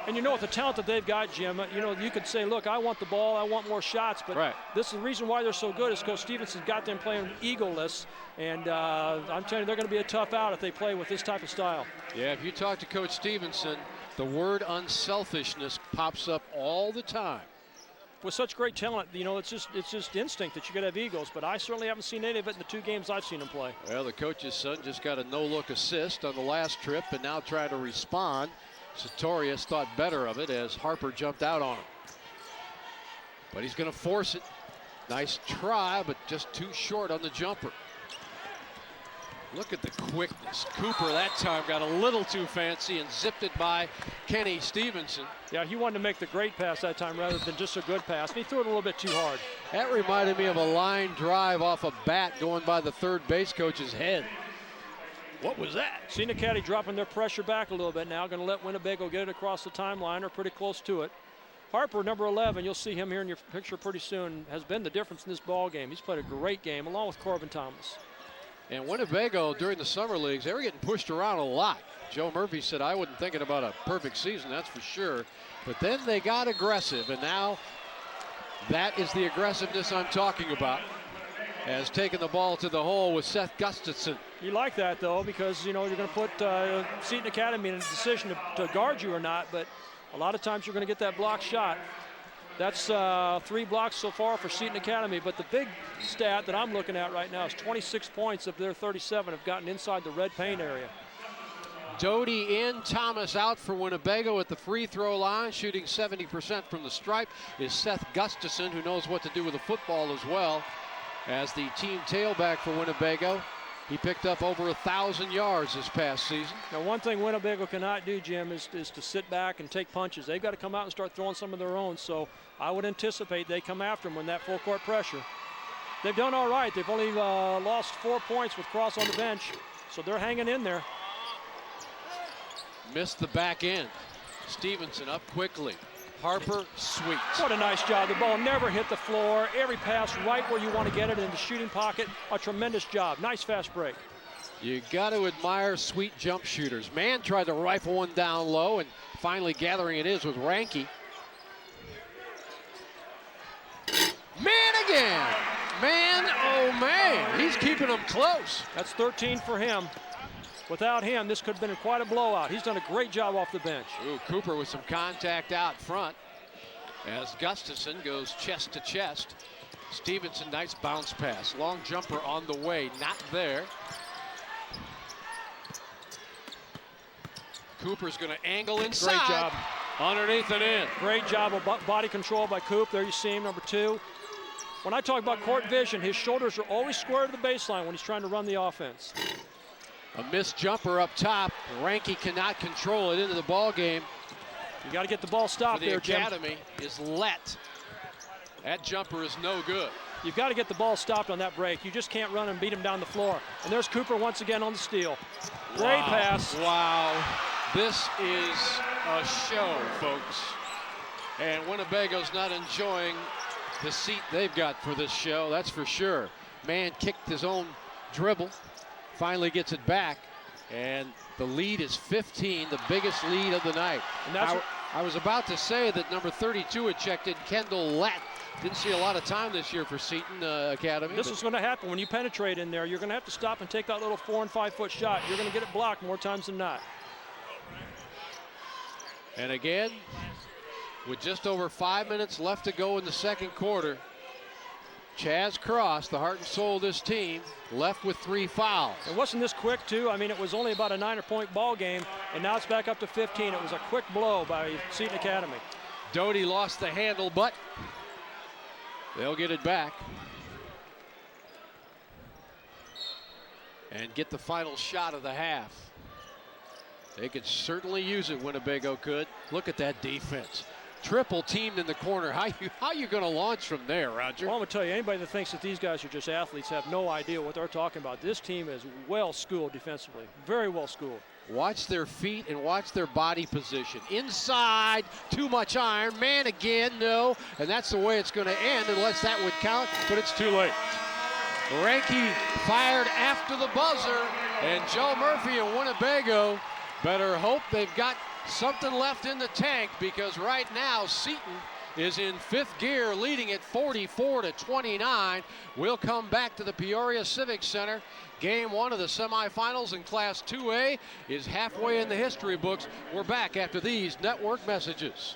And you know, with the talent that they've got, Jim, you know, you could say, look, I want the ball, I want more shots, but this is the reason why they're so good is Coach Stevenson's got them playing egoless, and I'm telling you, they're going to be a tough out if they play with this type of style. Yeah, if you talk to Coach Stevenson, the word unselfishness pops up all the time. With such great talent, you know, it's just instinct that you got to have egos, but I certainly haven't seen any of it in the 2 games I've seen him play. Well, the coach's son just got a no-look assist on the last trip, and now trying to respond. Sartorius thought better of it as Harper jumped out on him. But he's going to force it. Nice try, but just too short on the jumper. Look at the quickness. Cooper that time got a little too fancy and zipped it by Kenny Stevenson. Yeah, he wanted to make the great pass that time rather than just a good pass, and he threw it a little bit too hard. That reminded me of a line drive off a bat going by the third base coach's head. What was that? Seton Caddy dropping their pressure back a little bit now, going to let Winnebago get it across the timeline, or pretty close to it. Harper, number 11, you'll see him here in your picture pretty soon, has been the difference in this ball game. He's played a great game, along with Corbin Thomas. And Winnebago, during the summer leagues, they were getting pushed around a lot. Joe Murphy said, I wasn't thinking about a perfect season, that's for sure. But then they got aggressive, and now that is the aggressiveness I'm talking about. Has taken the ball to the hole with Seth Gustafson. You like that, though, because, you know, you're going to put Seton Academy in a decision to guard you or not, but a lot of times you're going to get that block shot. That's 3 blocks so far for Seton Academy, but the big stat that I'm looking at right now is 26 points of their 37 have gotten inside the red paint area. Doty in, Thomas out for Winnebago at the free throw line, shooting 70% from the stripe is Seth Gustafson, who knows what to do with the football as well. As the team tailback for Winnebago, he picked up over 1,000 yards this past season. Now, one thing Winnebago cannot do, Jim, is to sit back and take punches. They've got to come out and start throwing some of their own, so I would anticipate they come after them when that full court pressure. They've done all right. They've only lost 4 points with Cross on the bench, so they're hanging in there. Missed the back end. Stevenson up quickly. Harper sweeps. What a nice job. The ball never hit the floor. Every pass right where you want to get it in the shooting pocket. A tremendous job. Nice fast break. You got to admire sweet jump shooters. Mann tried to rifle one down low, and finally gathering it is with Renke. Mann again. Man, oh man, he's keeping them close. That's 13 for him. Without him, this could have been quite a blowout. He's done a great job off the bench. Ooh, Cooper with some contact out front as Gustafson goes chest to chest. Stevenson, nice bounce pass. Long jumper on the way, not there. Cooper's going to angle inside. Great job. Underneath and in. Great job of body control by Coop. There you see him, number 2. When I talk about court vision, his shoulders are always square to the baseline when he's trying to run the offense. A missed jumper up top. Renke cannot control it into the ball game. You got to get the ball stopped there, Jim. The Academy is let. That jumper is no good. You've got to get the ball stopped on that break. You just can't run and beat him down the floor. And there's Cooper once again on the steal. Great pass. Wow. This is a show, folks. And Winnebago's not enjoying the seat they've got for this show, that's for sure. Mann kicked his own dribble. Finally gets it back, and the lead is 15, the biggest lead of the night. And that's I was about to say that number 32 had checked in, Kendall Lett. Didn't see a lot of time this year for Seton Academy. This is going to happen when you penetrate in there. You're going to have to stop and take that little 4- and 5-foot shot. You're going to get it blocked more times than not. And again, with just over 5 minutes left to go in the second quarter, Chaz Cross, the heart and soul of this team, left with 3 fouls. It wasn't this quick, too. I mean, it was only about a 9-point ball game, and now it's back up to 15. It was a quick blow by Seton Academy. Doty lost the handle, but they'll get it back. And get the final shot of the half. They could certainly use it, Winnebago could. Look at that defense. Triple teamed in the corner. How you going to launch from there, Roger? Well, I'm going to tell you, anybody that thinks that these guys are just athletes have no idea what they're talking about. This team is well-schooled defensively, very well-schooled. Watch their feet and watch their body position. Inside, too much iron. Man again, no. And that's the way it's going to end unless that would count, but it's too late. Ranke fired after the buzzer, and Joe Murphy and Winnebago better hope they've got something left in the tank, because right now Seton is in 5th gear, leading at 44-29. We'll come back to the Peoria Civic Center. Game 1 of the semifinals in Class 2A is halfway in the history books. We're back after these network messages.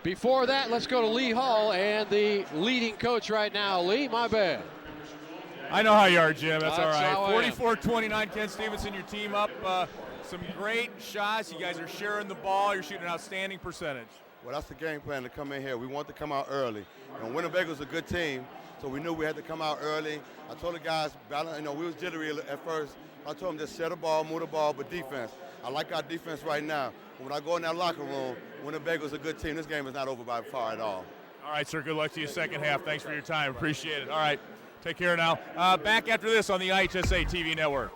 Before that, let's go to Lee Hall and the leading coach right now. Lee, my bad. I know how you are, Jim. That's all right. 44-29, Ken Stevenson, your team up. Some great shots. You guys are sharing the ball. You're shooting an outstanding percentage. Well, that's the game plan to come in here. We want to come out early. And Winnebago's a good team, so we knew we had to come out early. I told the guys, we was jittery at first. I told them just set the ball, move the ball, but defense. I like our defense right now. When I go in that locker room, Winnebago's a good team. This game is not over by far at all. All right, sir. Good luck to you second half. Thanks for your time. Appreciate it. All right. Take care now. Back after this on the IHSA TV network.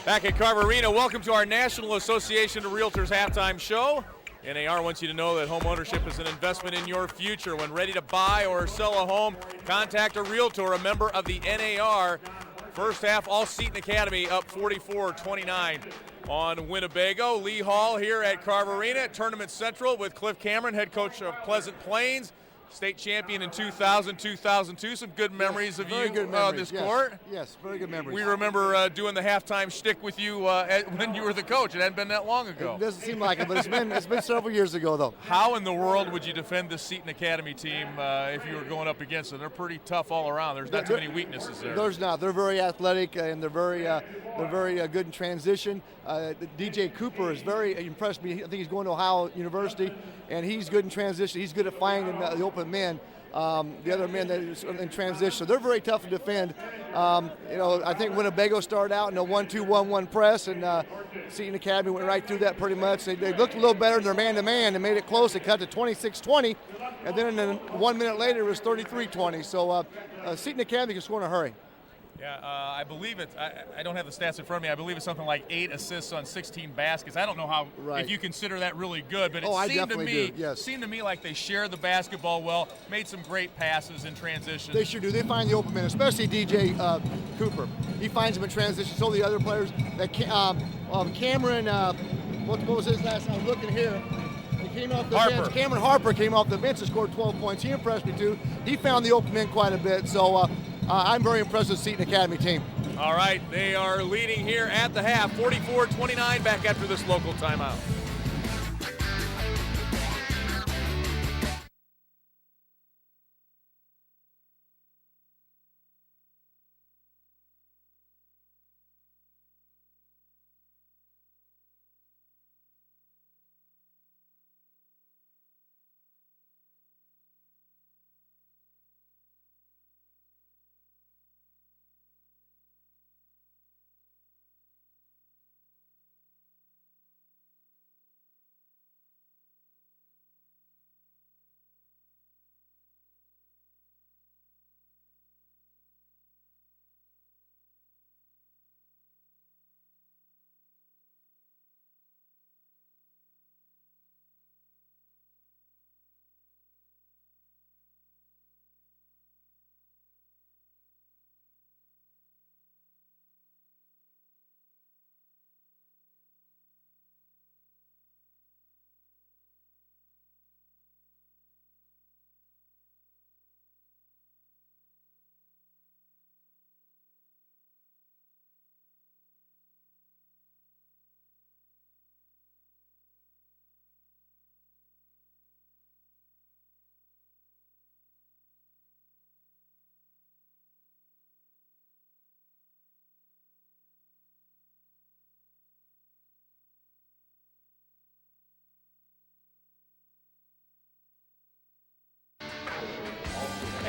Back at Carver Arena, welcome to our National Association of Realtors halftime show. NAR wants you to know that home ownership is an investment in your future. When ready to buy or sell a home, contact a realtor, a member of the NAR. First half, all Seton Academy up 44-29 on Winnebago. Lee Hall here at Carver Arena at Tournament Central with Cliff Cameron, head coach of Pleasant Plains. State champion in 2000, 2002. Some good memories of you on this court. Yes, very good memories. We remember doing the halftime shtick with you when you were the coach. It hadn't been that long ago. It doesn't seem like it, but it's been several years ago, though. How in the world would you defend this Seton Academy team if you were going up against them? They're pretty tough all around. There's not too many weaknesses there. There's not. They're very athletic and they're very good in transition. DJ Cooper has very impressed me. I think he's going to Ohio University, and he's good in transition. He's good at finding the open men. The other men that is in transition. So they're very tough to defend. I think Winnebago started out in a 1-2-1-1 press, and Seton Academy went right through that pretty much. They looked a little better in their man-to-man and made it close. They cut to 26-20, and then 1 minute later it was 33-20. So Seton Academy can score in a hurry. Yeah, I believe it. I don't have the stats in front of me. I believe it's something like 8 assists on 16 baskets. I don't know how if you consider that really good, but it seemed to me like they shared the basketball well, made some great passes in transition. They sure do. They find the open man, especially DJ Cooper. He finds them in transition. So the other players, that Cameron, what was his last name? I'm looking here. He came off the bench. Cameron Harper came off the bench and scored 12 points. He impressed me too. He found the open men quite a bit. So. I'm very impressed with the Seton Academy team. All right, they are leading here at the half, 44-29, back after this local timeout.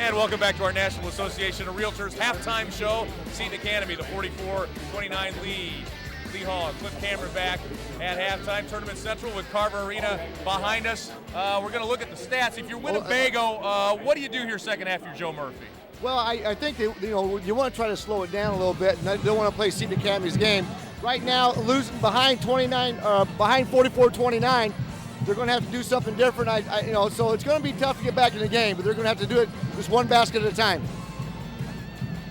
And welcome back to our National Association of Realtors halftime show. Seton Academy, the 44-29 lead. Lee Hall and Cliff Cameron back at halftime. Tournament Central with Carver Arena behind us. We're going to look at the stats. If you're Winnebago, what do you do here second half? You're Joe Murphy. Well, I think that, you want to try to slow it down a little bit, and I don't want to play Seton Academy's game. Right now, losing behind 44-29, they're going to have to do something different. So it's going to be tough to get back in the game, but they're going to have to do it just one basket at a time.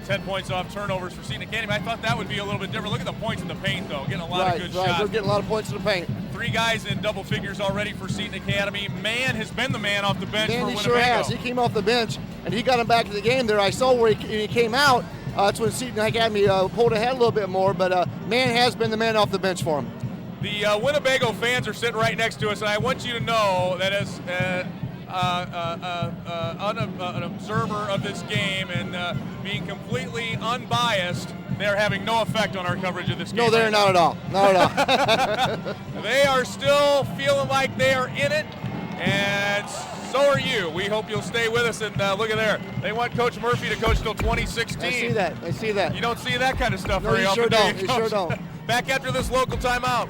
10 points off turnovers for Seton Academy. I thought that would be a little bit different. Look at the points in the paint, though. Getting a lot of good shots. They're getting a lot of points in the paint. 3 guys in double figures already for Seton Academy. Mann has been the man off the bench for Winnebago. He sure has. He came off the bench, and he got him back to the game there. I saw where he came out. That's when Seton Academy pulled ahead a little bit more, but Mann has been the man off the bench for him. The Winnebago fans are sitting right next to us, and I want you to know that as an observer of this game and being completely unbiased, they're having no effect on our coverage of this game. No, they're not at all. Not at all. They are still feeling like they are in it, and so are you. We hope you'll stay with us, and look at there. They want Coach Murphy to coach till 2016. I see that. You don't see that kind of stuff No, very you often. sure don't. You sure don't. Back after this local timeout.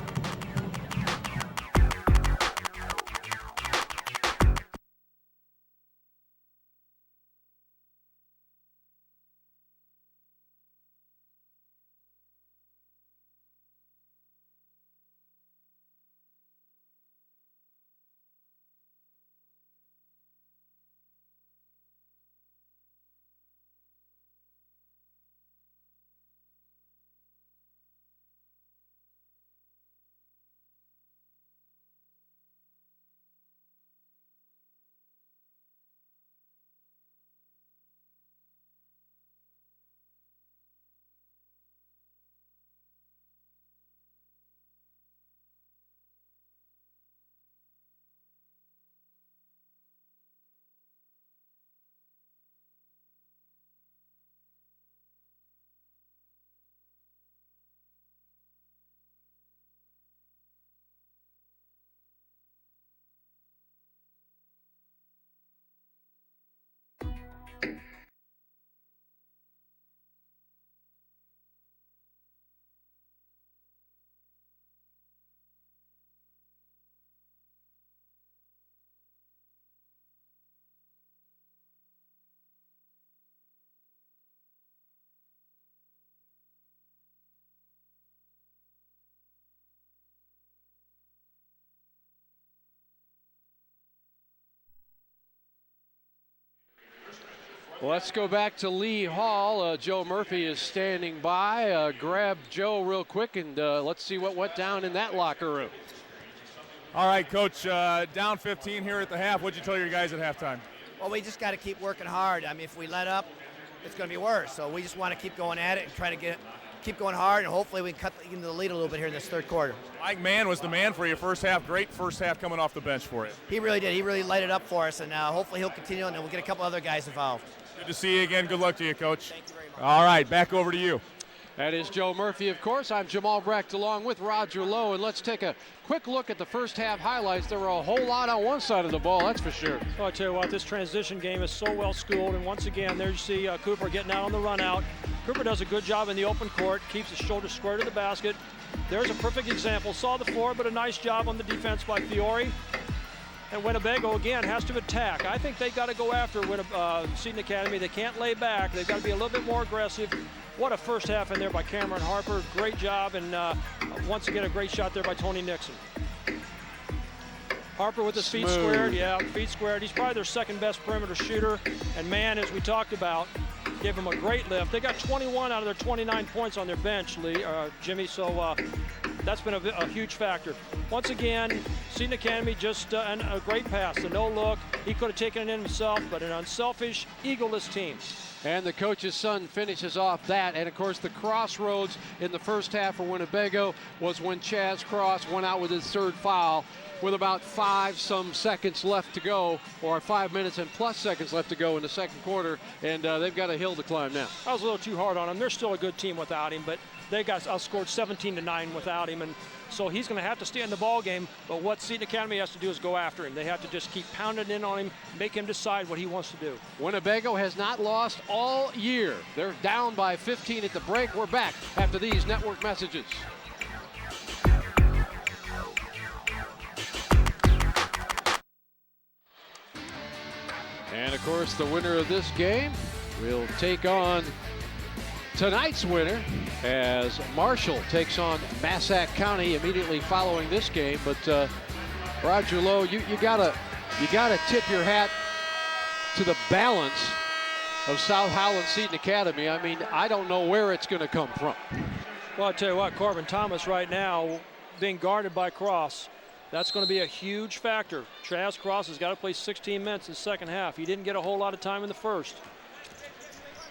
Well, let's go back to Lee Hall. Joe Murphy is standing by. Grab Joe real quick, and let's see what went down in that locker room. All right, Coach, down 15 here at the half. What'd you tell your guys at halftime? Well, we just got to keep working hard. I mean, if we let up, it's going to be worse. So we just want to keep going at it and try to keep going hard, and hopefully we can cut into the lead a little bit here in this third quarter. Mike Mann was the man for you first half. Great first half coming off the bench for you. He really did. He really lighted up for us, and hopefully he'll continue, and we'll get a couple other guys involved. Good to see you again. Good luck to you, Coach. Thank you very much. All right, back over to you. That is Joe Murphy, of course. I'm Jamal Brecht along with Roger Lowe, and let's take a quick look at the first half highlights. There were a whole lot on one side of the ball, that's for sure. Well, I tell you what, this transition game is so well schooled, and once again, there you see Cooper getting out on the run out. Cooper does a good job in the open court, keeps his shoulder square to the basket. There's a perfect example. Saw the floor, but a nice job on the defense by Fiore. And Winnebago, again, has to attack. I think they've got to go after Seton Academy. They can't lay back. They've got to be a little bit more aggressive. What a first half in there by Cameron Harper. Great job, and once again, a great shot there by Tony Nixon. Harper with his feet squared. Yeah, feet squared. He's probably their second best perimeter shooter. And man, as we talked about, gave him a great lift. They got 21 out of their 29 points on their bench, Jimmy, so that's been a huge factor. Once again, Seton Academy just a great pass, the no look. He could have taken it in himself, but an unselfish, egoless team. And the coach's son finishes off that. And of course, the crossroads in the first half for Winnebago was when Chaz Cross went out with his third foul. with about 5-some seconds left to go, or 5 minutes and plus seconds left to go in the second quarter, and they've got a hill to climb now. I was a little too hard on him. They're still a good team without him, but they got outscored 17-9 without him, and so he's going to have to stay in the ball game. But what Seton Academy has to do is go after him. They have to just keep pounding in on him, make him decide what he wants to do. Winnebago has not lost all year. They're down by 15 at the break. We're back after these network messages. And of course, the winner of this game will take on tonight's winner as Marshall takes on Massac County immediately following this game. But Roger Lowe, you gotta tip your hat to the balance of South Holland Seton Academy. I mean, I don't know where it's going to come from. Well, I'll tell you what, Corbin Thomas right now being guarded by Cross, that's going to be a huge factor. Chaz Cross has got to play 16 minutes in the second half. He didn't get a whole lot of time in the first.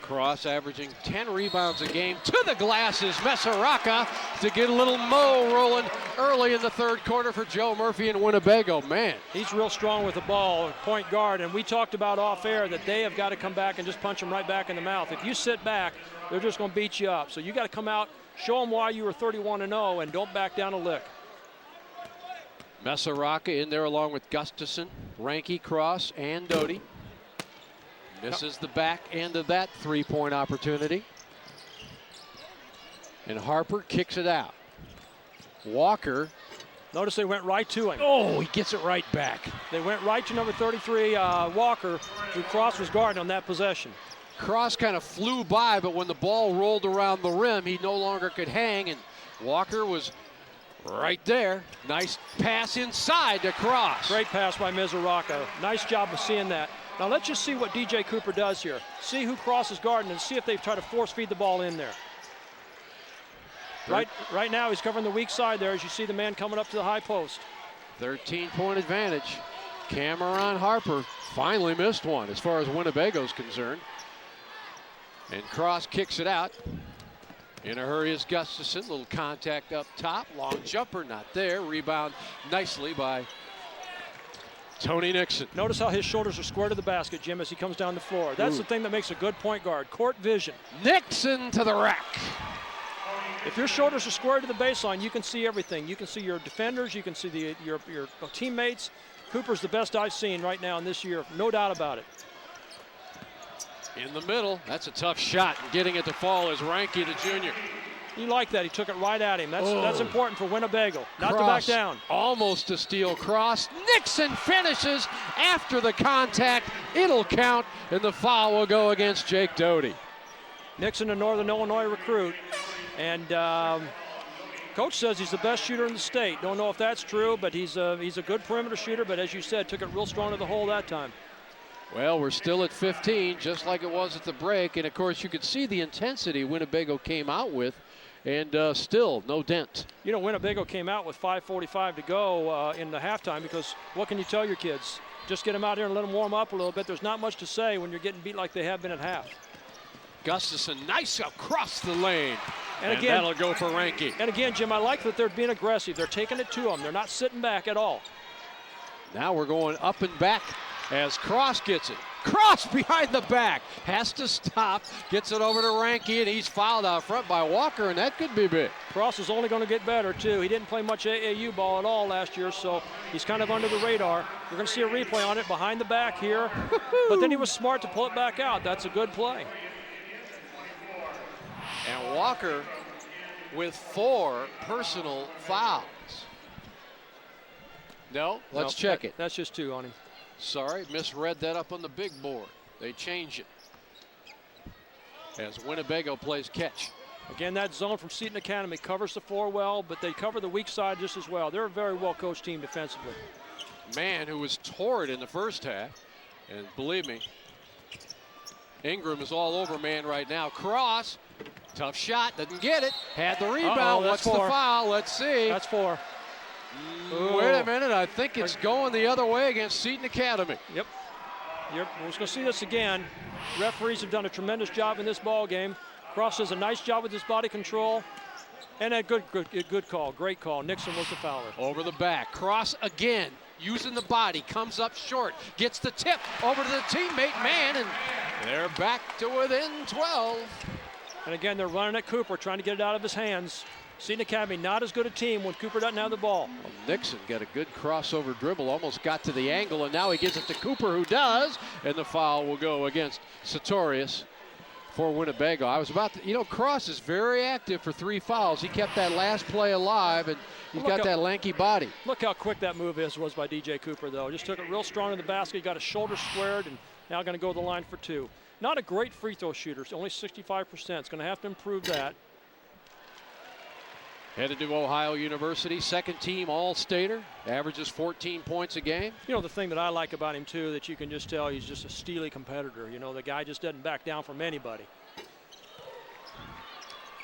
Cross averaging 10 rebounds a game. To the glasses, Mesaraka to get a little mo rolling early in the third quarter for Joe Murphy and Winnebago. Man, he's real strong with the ball, point guard, and we talked about off air that they have got to come back and just punch him right back in the mouth. If you sit back, they're just going to beat you up. So you got to come out, show them why you were 31-0, and don't back down a lick. Mesaraka in there along with Gustafson, Ranke, Cross, and Doty. Misses the back end of that three-point opportunity. And Harper kicks it out. Walker. Notice they went right to him. Oh, he gets it right back. They went right to number 33, Walker, who Cross was guarding on that possession. Cross kind of flew by, but when the ball rolled around the rim, he no longer could hang, and Walker was right there. Nice pass inside to Cross. Great pass by Mesaraka. Nice job of seeing that. Now let's just see what DJ Cooper does here. See who Cross is guarding and see if they try to force feed the ball in there. Right now he's covering the weak side there as you see the man coming up to the high post. 13-point advantage. Cameron Harper finally missed one as far as Winnebago's concerned. And Cross kicks it out. In a hurry is Gustafson. Little contact up top. Long jumper not there. Rebound nicely by Tony Nixon. Notice how his shoulders are square to the basket, Jim, as he comes down the floor. That's the thing that makes a good point guard, court vision. Nixon to the rack. If your shoulders are square to the baseline, you can see everything. You can see your defenders, you can see your teammates. Cooper's the best I've seen right now in this year, no doubt about it. In the middle, that's a tough shot. And getting it to fall is Ranke, the junior. You like that, he took it right at him. That's important for Winnebago, not Cross, to back down. Almost a steal. Cross. Nixon finishes after the contact. It'll count, and the foul will go against Jake Doty. Nixon, a Northern Illinois recruit, and coach says he's the best shooter in the state. Don't know if that's true, but he's a good perimeter shooter, but as you said, took it real strong to the hole that time. Well, we're still at 15, just like it was at the break, and of course you could see the intensity Winnebago came out with, and still no dent. You know, Winnebago came out with 5:45 to go in the halftime because what can you tell your kids? Just get them out here and let them warm up a little bit. There's not much to say when you're getting beat like they have been at half. Gustafson, nice across the lane. And again, that'll go for Ranke. And again, Jim, I like that they're being aggressive. They're taking it to them. They're not sitting back at all. Now we're going up and back as Cross gets it. Cross behind the back. Has to stop. Gets it over to Ranke, and he's fouled out front by Walker, and that could be big. Cross is only going to get better, too. He didn't play much AAU ball at all last year, so he's kind of under the radar. We're going to see a replay on it behind the back here. But then he was smart to pull it back out. That's a good play. And Walker with 4 personal fouls. No, let's check it. That's just 2 on him. Sorry, misread that up on the big board. They change it as Winnebago plays catch. Again, that zone from Seton Academy covers the floor well, but they cover the weak side just as well. They're a very well-coached team defensively. Man who was torrid in the first half, and believe me, Ingram is all over man right now. Cross, tough shot, doesn't get it. Had the rebound. What's the foul? Let's see. That's 4. Wait a minute, I think it's going the other way against Seton Academy. Yep. We're going to see this again. Referees have done a tremendous job in this ball game. Cross does a nice job with his body control. And a good call, great call. Nixon was the fouler. Over the back, cross again, using the body, comes up short, gets the tip over to the teammate, man, and they're back to within 12. And again, they're running at Cooper, trying to get it out of his hands. Seton Academy, not as good a team when Cooper doesn't have the ball. Well, Nixon got a good crossover dribble, almost got to the angle, and now he gives it to Cooper, who does, and the foul will go against Sartorius for Winnebago. I was about to, Cross is very active for 3 fouls. He kept that last play alive, and he's got that lanky body. Look how quick that move was by DJ Cooper, though. Just took it real strong in the basket, got his shoulder squared, and now going to go to the line for 2. Not a great free throw shooter, only 65%. It's going to have to improve that. Headed to Ohio University, second team All-Stater, averages 14 points a game. The thing that I like about him, too, that you can just tell he's just a steely competitor. The guy just doesn't back down from anybody.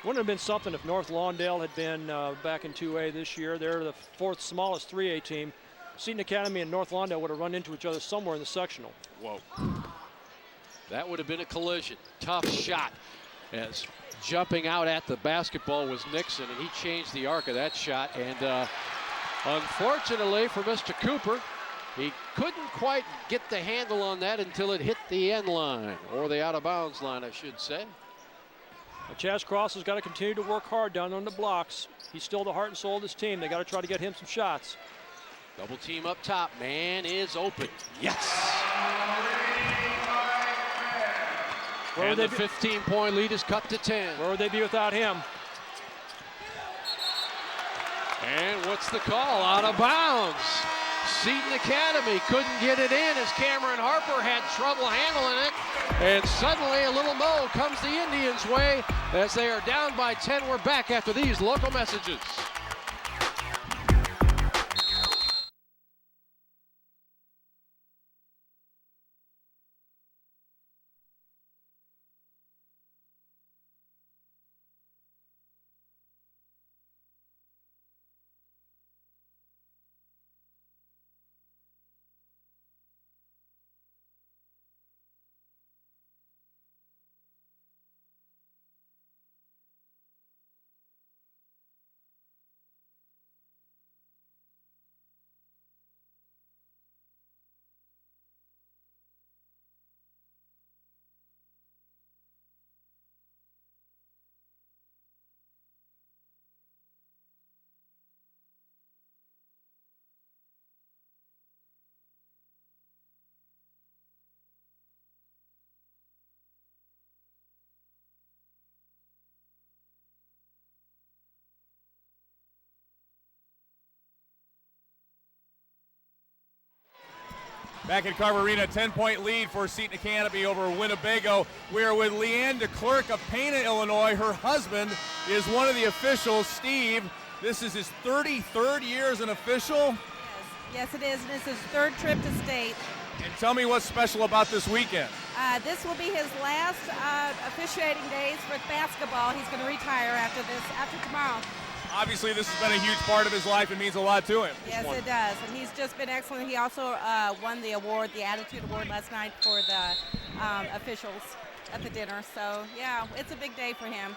Wouldn't have been something if North Lawndale had been back in 2A this year. They're the 4th smallest 3A team. Seton Academy and North Lawndale would have run into each other somewhere in the sectional. Whoa. That would have been a collision. Tough shot, as jumping out at the basketball was Nixon, and he changed the arc of that shot. And unfortunately for Mr. Cooper, he couldn't quite get the handle on that until it hit the end line, or the out of bounds line, I should say. Well, Chaz Cross has got to continue to work hard down on the blocks. He's still the heart and soul of this team. They got to try to get him some shots. Double team up top. Man is open. Yes. And the 15-point lead is cut to 10. Where would they be without him? And what's the call? Out of bounds. Seton Academy couldn't get it in as Cameron Harper had trouble handling it. And suddenly a little mo comes the Indians' way as they are down by 10. We're back after these local messages. Back at Carver Arena, 10-point lead for Seton Academy over Winnebago. We're with Leanne DeClerc of Pana, Illinois. Her husband is one of the officials. Steve, this is his 33rd year as an official. Yes, it is, and it's his 3rd trip to state. And tell me what's special about this weekend. This will be his last officiating days for basketball. He's going to retire after tomorrow. Obviously, this has been a huge part of his life. It means a lot to him. Yes, it does. And he's just been excellent. He also won the award, the Attitude Award last night for the officials at the dinner. So, yeah, it's a big day for him.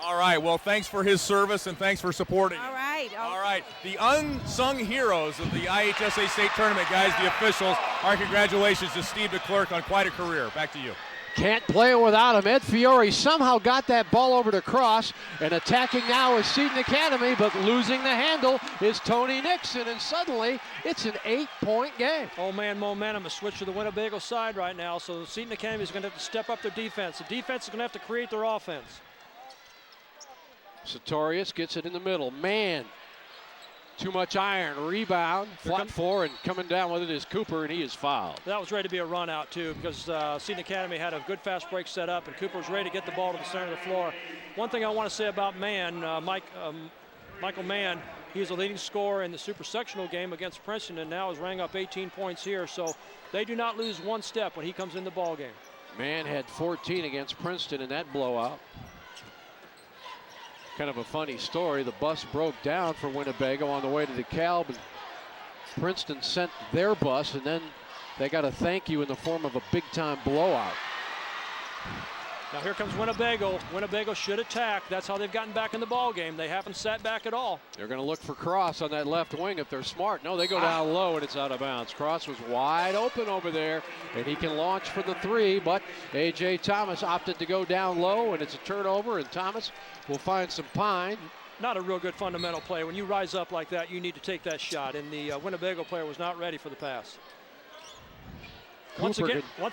All right. Well, thanks for his service and thanks for supporting. All right. All right. The unsung heroes of the IHSA State Tournament, guys, the officials. Our congratulations to Steve DeClerc on quite a career. Back to you. Can't play without him. Ed Fiore somehow got that ball over to Cross, and attacking now is Seton Academy, but losing the handle is Tony Nixon, and suddenly it's an 8-point game. Oh man, momentum. A switch to the Winnebago side right now, so Seton Academy is going to have to step up their defense. The defense is going to have to create their offense. Sartorius gets it in the middle. Man, too much iron. Rebound, flat 4, and coming down with it is Cooper, and he is fouled. That was ready to be a run out, too, because Seton Academy had a good fast break set up, and Cooper was ready to get the ball to the center of the floor. One thing I want to say about Mann, Michael Mann, he's a leading scorer in the super sectional game against Princeton, and now is rang up 18 points here, so they do not lose one step when he comes in the ball game. Mann had 14 against Princeton in that blowout. Kind of a funny story. The bus broke down for Winnebago on the way to DeKalb, and Princeton sent their bus, and then they got a thank you in the form of a big-time blowout. Now here comes Winnebago. Winnebago should attack. That's how they've gotten back in the ball game. They haven't sat back at all. They're going to look for Cross on that left wing if they're smart. No, they go down low and it's out of bounds. Cross was wide open over there, and he can launch for the 3, but A.J. Thomas opted to go down low, and it's a turnover, and Thomas will find some pine. Not a real good fundamental play. When you rise up like that, you need to take that shot, and the Winnebago player was not ready for the pass. Once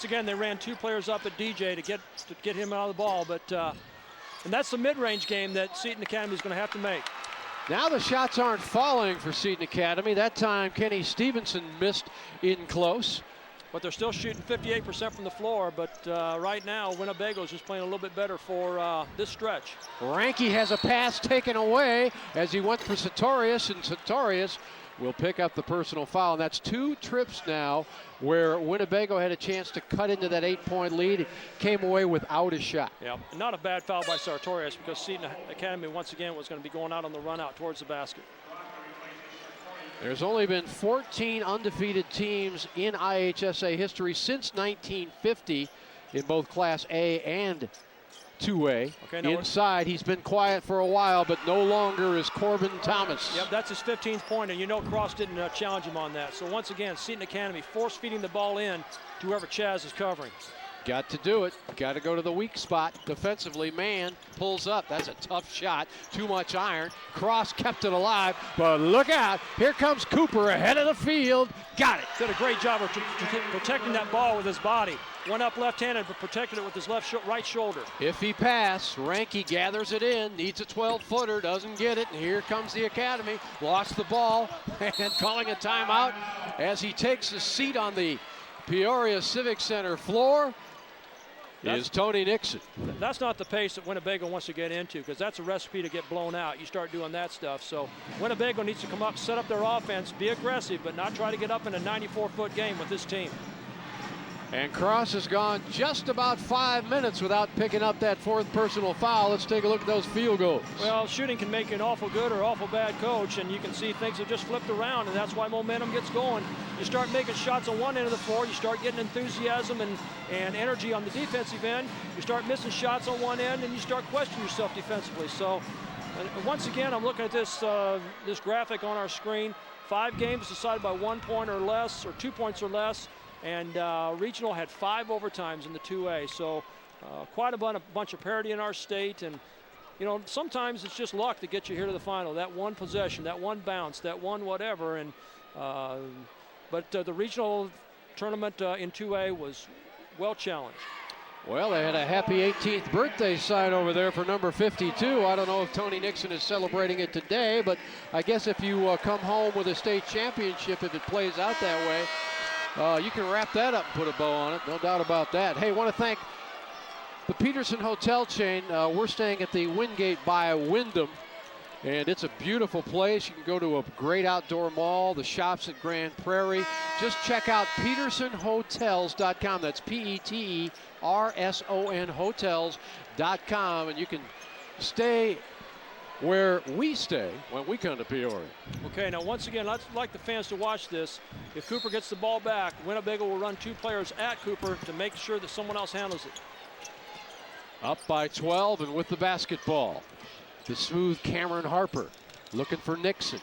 again, they ran 2 players up at DJ to get him out of the ball, but and that's the mid-range game that Seton Academy is going to have to make. Now the shots aren't falling for Seton Academy. That time Kenny Stevenson missed in close. But they're still shooting 58% from the floor, but right now Winnebago's just playing a little bit better for this stretch. Ranke has a pass taken away as he went for Sartorius, and Sartorius will pick up the personal foul. And that's 2 trips now where Winnebago had a chance to cut into that 8-point lead. It came away without a shot. Yeah, not a bad foul by Sartorius because Seton Academy once again was going to be going out on the run out towards the basket. There's only been 14 undefeated teams in IHSA history since 1950 in both Class A and 2A. Okay, inside, he's been quiet for a while, but no longer is Corbin Thomas. Yep, that's his 15th point, and you know Cross didn't challenge him on that. So once again, Seton Academy force-feeding the ball in to whoever Chaz is covering. Got to do it. Got to go to the weak spot defensively. Man pulls up. That's a tough shot. Too much iron. Cross kept it alive, but look out. Here comes Cooper ahead of the field. Got it. Did a great job of protecting that ball with his body. Went up left-handed, but protected it with his right shoulder. If he pass, Ranke gathers it in, needs a 12-footer, doesn't get it, and here comes the Academy. Lost the ball, and calling a timeout as he takes a seat on the Peoria Civic Center floor is Tony Nixon. That's not the pace that Winnebago wants to get into, because that's a recipe to get blown out. You start doing that stuff. So Winnebago needs to come up, set up their offense, be aggressive, but not try to get up in a 94-foot game with this team. And Cross has gone just about 5 minutes without picking up that 4th personal foul. Let's take a look at those field goals. Well, shooting can make you an awful good or awful bad coach, and you can see things have just flipped around, and that's why momentum gets going. You start making shots on one end of the floor, you start getting enthusiasm and energy on the defensive end. You start missing shots on one end, and you start questioning yourself defensively. So, once again, I'm looking at this this graphic on our screen. 5 games decided by 1 point or less, or 2 points or less. And regional had 5 overtimes in the 2A, so quite a bunch of parity in our state. And you know, sometimes it's just luck to get you here to the final. That one possession, that one bounce, that one whatever. And but the regional tournament in 2A was well challenged. Well, they had a happy 18th birthday sign over there for number 52. I don't know if Tony Nixon is celebrating it today, but I guess if you come home with a state championship, if it plays out that way, you can wrap that up and put a bow on it, no doubt about that. Hey, I want to thank the Peterson Hotel chain. We're staying at the Wingate by Wyndham, and it's a beautiful place. You can go to a great outdoor mall, the shops at Grand Prairie. Just check out petersonhotels.com. That's Peterson hotels.com, and you can stay where we stay when we come to Peoria. Okay, now once again, I'd like the fans to watch this. If Cooper gets the ball back, Winnebago will run 2 players at Cooper to make sure that someone else handles it. Up by 12 and with the basketball, the smooth Cameron Harper looking for Nixon.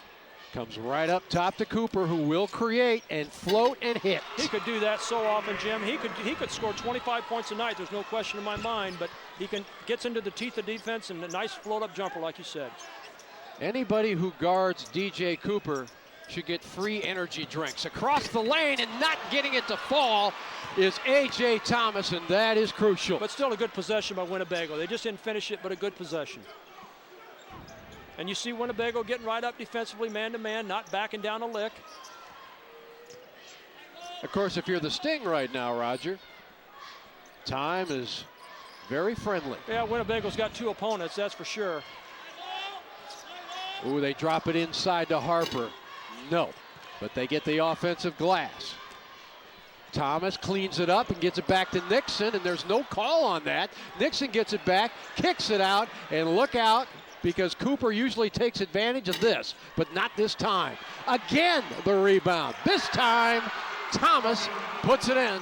Comes right up top to Cooper, who will create and float and hit. He could do that so often, Jim. He could score 25 points a night. There's no question in my mind, but gets into the teeth of defense and a nice float-up jumper, like you said. Anybody who guards DJ Cooper should get free energy drinks. Across the lane and not getting it to fall is A.J. Thomas, and that is crucial. But still a good possession by Winnebago. They just didn't finish it, but a good possession. And you see Winnebago getting right up defensively, man-to-man, not backing down a lick. Of course, if you're the Sting right now, Roger, time is very friendly. Yeah, Winnebago's got 2 opponents, that's for sure. Ooh, they drop it inside to Harper. No, but they get the offensive glass. Thomas cleans it up and gets it back to Nixon, and there's no call on that. Nixon gets it back, kicks it out, and look out, because Cooper usually takes advantage of this, but not this time. Again, the rebound. This time, Thomas puts it in,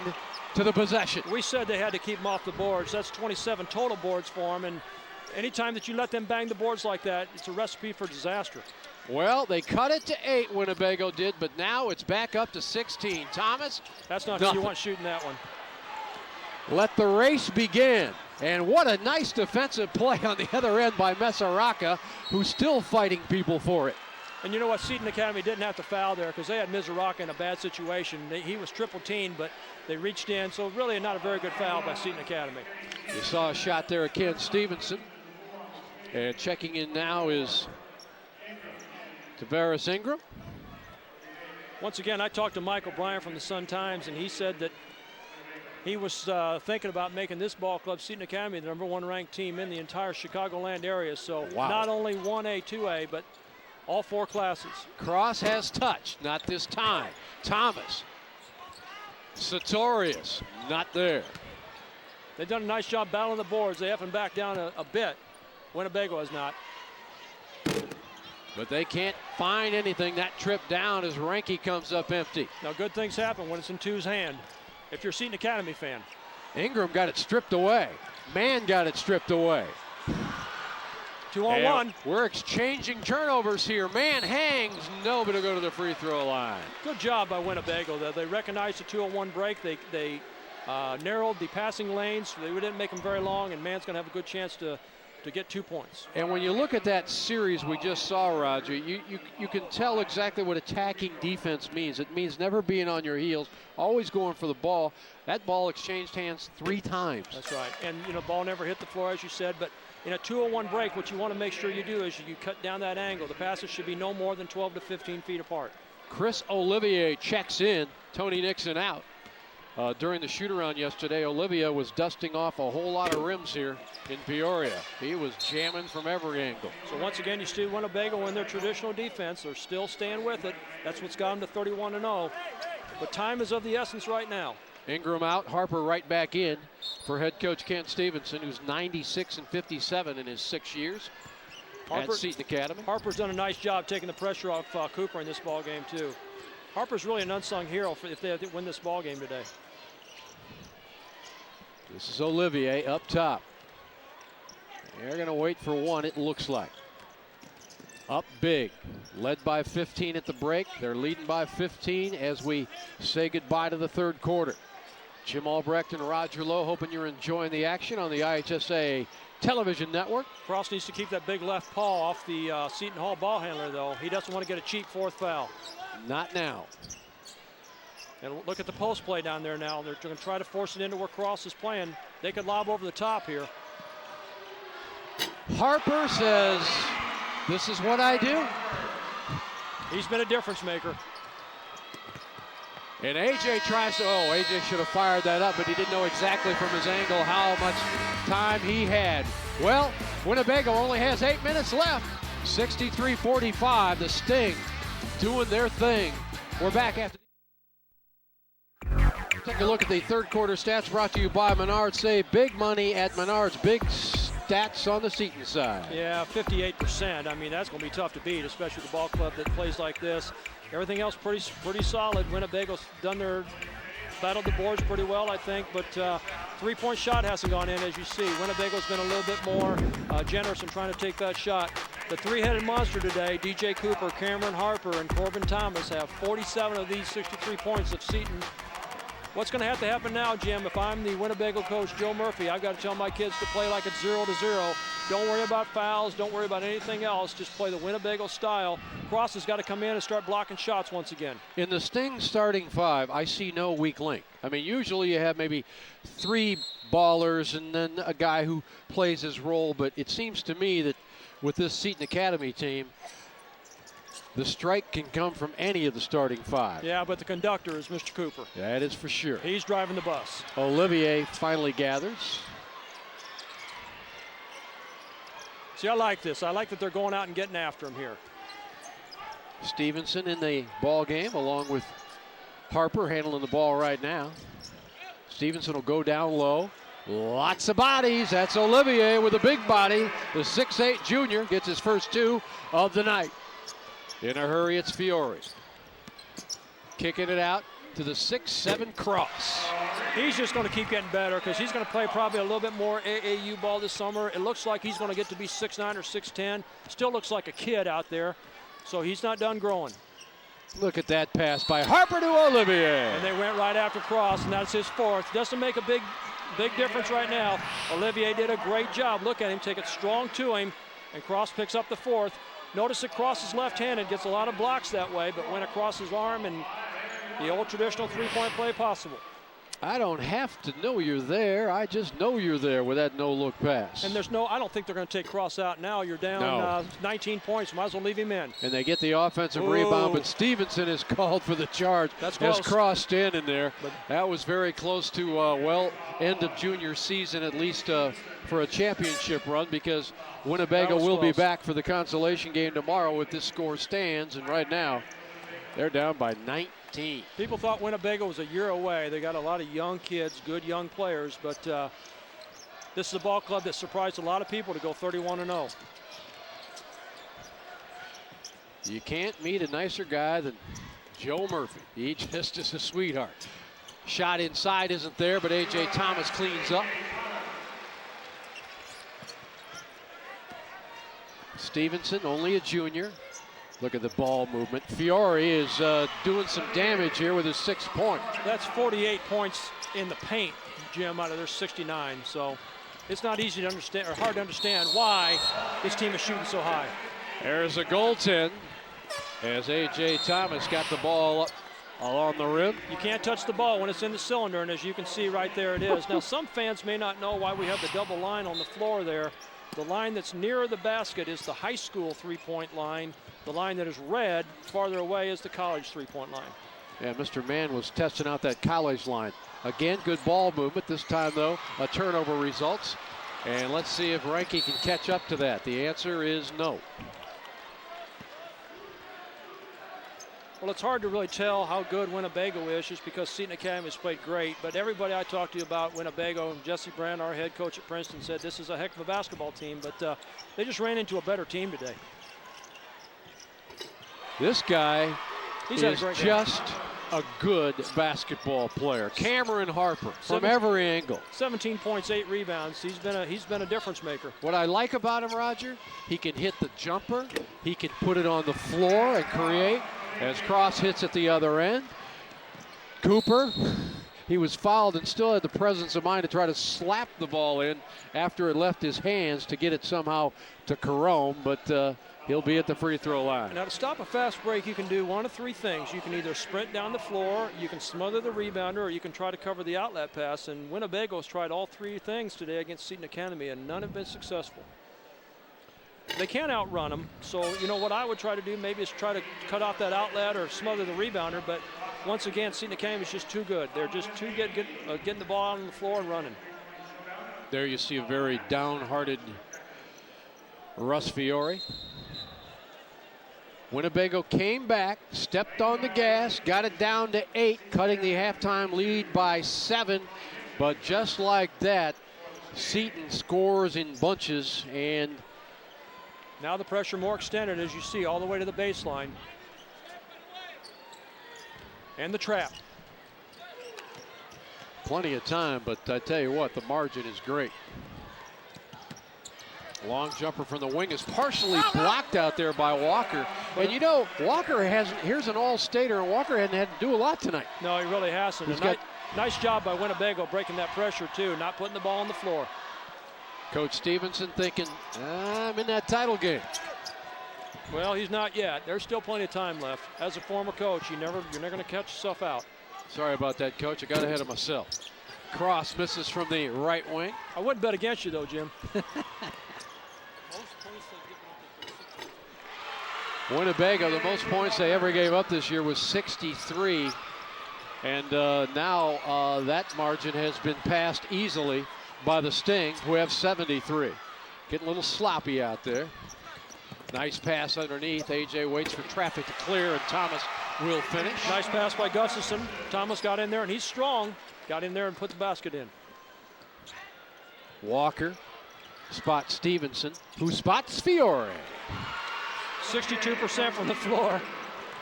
to the possession. We said they had to keep them off the boards. That's 27 total boards for them, and anytime that you let them bang the boards like that, it's a recipe for disaster. Well, they cut it to 8, Winnebago did, but now it's back up to 16. Thomas? That's not who you want shooting that one. Let the race begin. And what a nice defensive play on the other end by Mesaraka, who's still fighting people for it. And you know what? Seton Academy didn't have to foul there because they had Mizuraka in a bad situation. He was triple teamed, but they reached in, so really not a very good foul by Seton Academy. You saw a shot there of Ken Stevenson. And checking in now is Tavares Ingram. Once again, I talked to Michael Bryan from the Sun-Times, and he said that he was thinking about making this ball club, Seton Academy, the #1 ranked team in the entire Chicagoland area. So not only 1A, 2A, but all 4 classes. Cross has touched, not this time. Thomas. Sartorius, not there. They've done a nice job battling the boards. They haven't backed down a bit. Winnebago has not. But they can't find anything. That trip down as Ranke comes up empty. Now, good things happen when it's in two's hand, if you're a Seton Academy fan. Ingram got it stripped away. Mann got it stripped away. 2-on-1. We're exchanging turnovers here. Mann hangs. No, but he'll go to the free throw line. Good job by Winnebago, though. They recognized the 2-on-1 break. They narrowed the passing lanes. They didn't make them very long, and Mann's going to have a good chance to get 2 points. And when you look at that series we just saw, Roger, you can tell exactly what attacking defense means. It means never being on your heels, always going for the ball. That ball exchanged hands 3 times. That's right. And, you know, ball never hit the floor, as you said, but in a 2-on-1 break, what you want to make sure you do is you cut down that angle. The passes should be no more than 12 to 15 feet apart. Chris Olivier checks in. Tony Nixon out. During the shoot-around yesterday, Olivia was dusting off a whole lot of rims here in Peoria. He was jamming from every angle. So once again, you see Winnebago in their traditional defense. They're still staying with it. That's what's got them to 31-0. But time is of the essence right now. Ingram out, Harper right back in for head coach Ken Stevenson, who's 96-57 in his 6 years at Seton Academy. Harper's done a nice job taking the pressure off Cooper in this ball game too. Harper's really an unsung hero if they win this ball game today. This is Olivier up top. They're going to wait for one, it looks like. Up big, led by 15 at the break. They're leading by 15 as we say goodbye to the third quarter. Jim Albrecht and Roger Lowe, hoping you're enjoying the action on the IHSA television network. Cross needs to keep that big left paw off the Seton Hall ball handler, though. He doesn't want to get a cheap 4th foul. Not now. And look at the post play down there now. They're going to try to force it into where Cross is playing. They could lob over the top here. Harper says, this is what I do. He's been a difference maker. And AJ tries to, AJ should have fired that up, but he didn't know exactly from his angle how much time he had. Well, Winnebago only has 8 minutes left. 63-45, the Sting doing their thing. We're back after. Take a look at the third quarter stats brought to you by Menards. Save big money at Menards. Big stats on the Seton side. Yeah, 58%. I mean, that's going to be tough to beat, especially the ball club that plays like this. Everything else pretty solid. Winnebago's battled the boards pretty well, I think, but 3-point shot hasn't gone in, as you see. Winnebago's been a little bit more generous in trying to take that shot. The 3-headed monster today, DJ Cooper, Cameron Harper, and Corbin Thomas have 47 of these 63 points of Seton. What's going to have to happen now, Jim? If I'm the Winnebago coach, Joe Murphy, I've got to tell my kids to play like it's 0-0. Don't worry about fouls. Don't worry about anything else. Just play the Winnebago style. Cross has got to come in and start blocking shots once again. In the Sting starting 5, I see no weak link. I mean, usually you have maybe 3 ballers and then a guy who plays his role, but it seems to me that with this Seton Academy team, the strike can come from any of the starting 5. Yeah, but the conductor is Mr. Cooper. That is for sure. He's driving the bus. Olivier finally gathers. See, I like this. I like that they're going out and getting after him here. Stevenson in the ball game along with Harper handling the ball right now. Stevenson will go down low. Lots of bodies. That's Olivier with a big body. The 6'8 junior gets his first 2 of the night. In a hurry, it's Fiore. Kicking it out to the 6-7 Cross. He's just going to keep getting better because he's going to play probably a little bit more AAU ball this summer. It looks like he's going to get to be 6'9" or 6'10". Still looks like a kid out there, so he's not done growing. Look at that pass by Harper to Olivier. And they went right after Cross, and that's his fourth. Doesn't make a big difference right now. Olivier did a great job. Look at him, take it strong to him, and Cross picks up the fourth. Notice that Cross is left-handed, gets a lot of blocks that way, but went across his arm, and the old traditional three-point play possible. I don't have to know you're there. I just know you're there with that no-look pass. And I don't think they're going to take Cross out now. You're down 19 points. Might as well leave him in. And they get the offensive rebound, but Stevenson is called for the charge. That's close. Has Cross standing there. But that was very close to, end of junior season, at least for a championship run, because Winnebago will be back for the consolation game tomorrow if this score stands. And right now, they're down by 19. People thought Winnebago was a year away. They got a lot of young kids, good young players, but this is a ball club that surprised a lot of people to go 31-0. You can't meet a nicer guy than Joe Murphy. He just is a sweetheart. Shot inside isn't there, but A.J. Thomas cleans up. Stevenson, only a junior. Look at the ball movement. Fiore is doing some damage here with his 6 point. That's 48 points in the paint, Jim, out of their 69. So it's not easy to understand, or hard to understand, why this team is shooting so high. There's a goaltend as A.J. Thomas got the ball up along the rim. You can't touch the ball when it's in the cylinder, and as you can see right there, it is. Now, some fans may not know why we have the double line on the floor there. The line that's nearer the basket is the high school three-point line. The line that is red farther away is the college three-point line. Yeah, Mr. Mann was testing out that college line. Again, good ball movement. This time, though, a turnover results. And let's see if Reinke can catch up to that. The answer is no. Well, it's hard to really tell how good Winnebago is just because Seton Academy has played great. But everybody I talked to about Winnebago, Jesse Brand, our head coach at Princeton, said this is a heck of a basketball team. But they just ran into a better team today. This guy is just a good basketball player. Cameron Harper from every angle. 17 points, 8 rebounds. He's been a difference maker. What I like about him, Roger, he can hit the jumper. He can put it on the floor and create. As Cross hits at the other end. Cooper, he was fouled and still had the presence of mind to try to slap the ball in after it left his hands to get it somehow to Carome, but he'll be at the free throw line. Now, to stop a fast break, you can do one of three things. You can either sprint down the floor, you can smother the rebounder, or you can try to cover the outlet pass. And Winnebago's tried all three things today against Seton Academy, and none have been successful. They can't outrun them, so you know what I would try to do maybe is try to cut off that outlet or smother the rebounder, but once again, Seton Academy is just too good. They're just too good getting the ball out on the floor and running. There you see a very downhearted Russ Fiore. Winnebago came back, stepped on the gas, got it down to 8, cutting the halftime lead by 7, but just like that, Seton scores in bunches, and now the pressure more extended, as you see, all the way to the baseline. And the trap. Plenty of time, but I tell you what, the margin is great. Long jumper from the wing is partially blocked out there by Walker. And you know, Walker hasn't, here's an all-stater, and Walker hasn't had to do a lot tonight. No, he really hasn't. Nice job by Winnebago breaking that pressure, too, not putting the ball on the floor. Coach Stevenson thinking, I'm in that title game. Well, he's not yet. There's still plenty of time left. As a former coach, you're never going to catch yourself out. Sorry about that, Coach. I got ahead of myself. Cross misses from the right wing. I wouldn't bet against you, though, Jim. Winnebago, the most points they ever gave up this year was 63. And now that margin has been passed easily by the Sting, who have 73. Getting a little sloppy out there. Nice pass underneath. AJ waits for traffic to clear, and Thomas will finish. Nice pass by Gustafson. Thomas got in there, and he's strong. Got in there and put the basket in. Walker spots Stevenson, who spots Fiore. 62% from the floor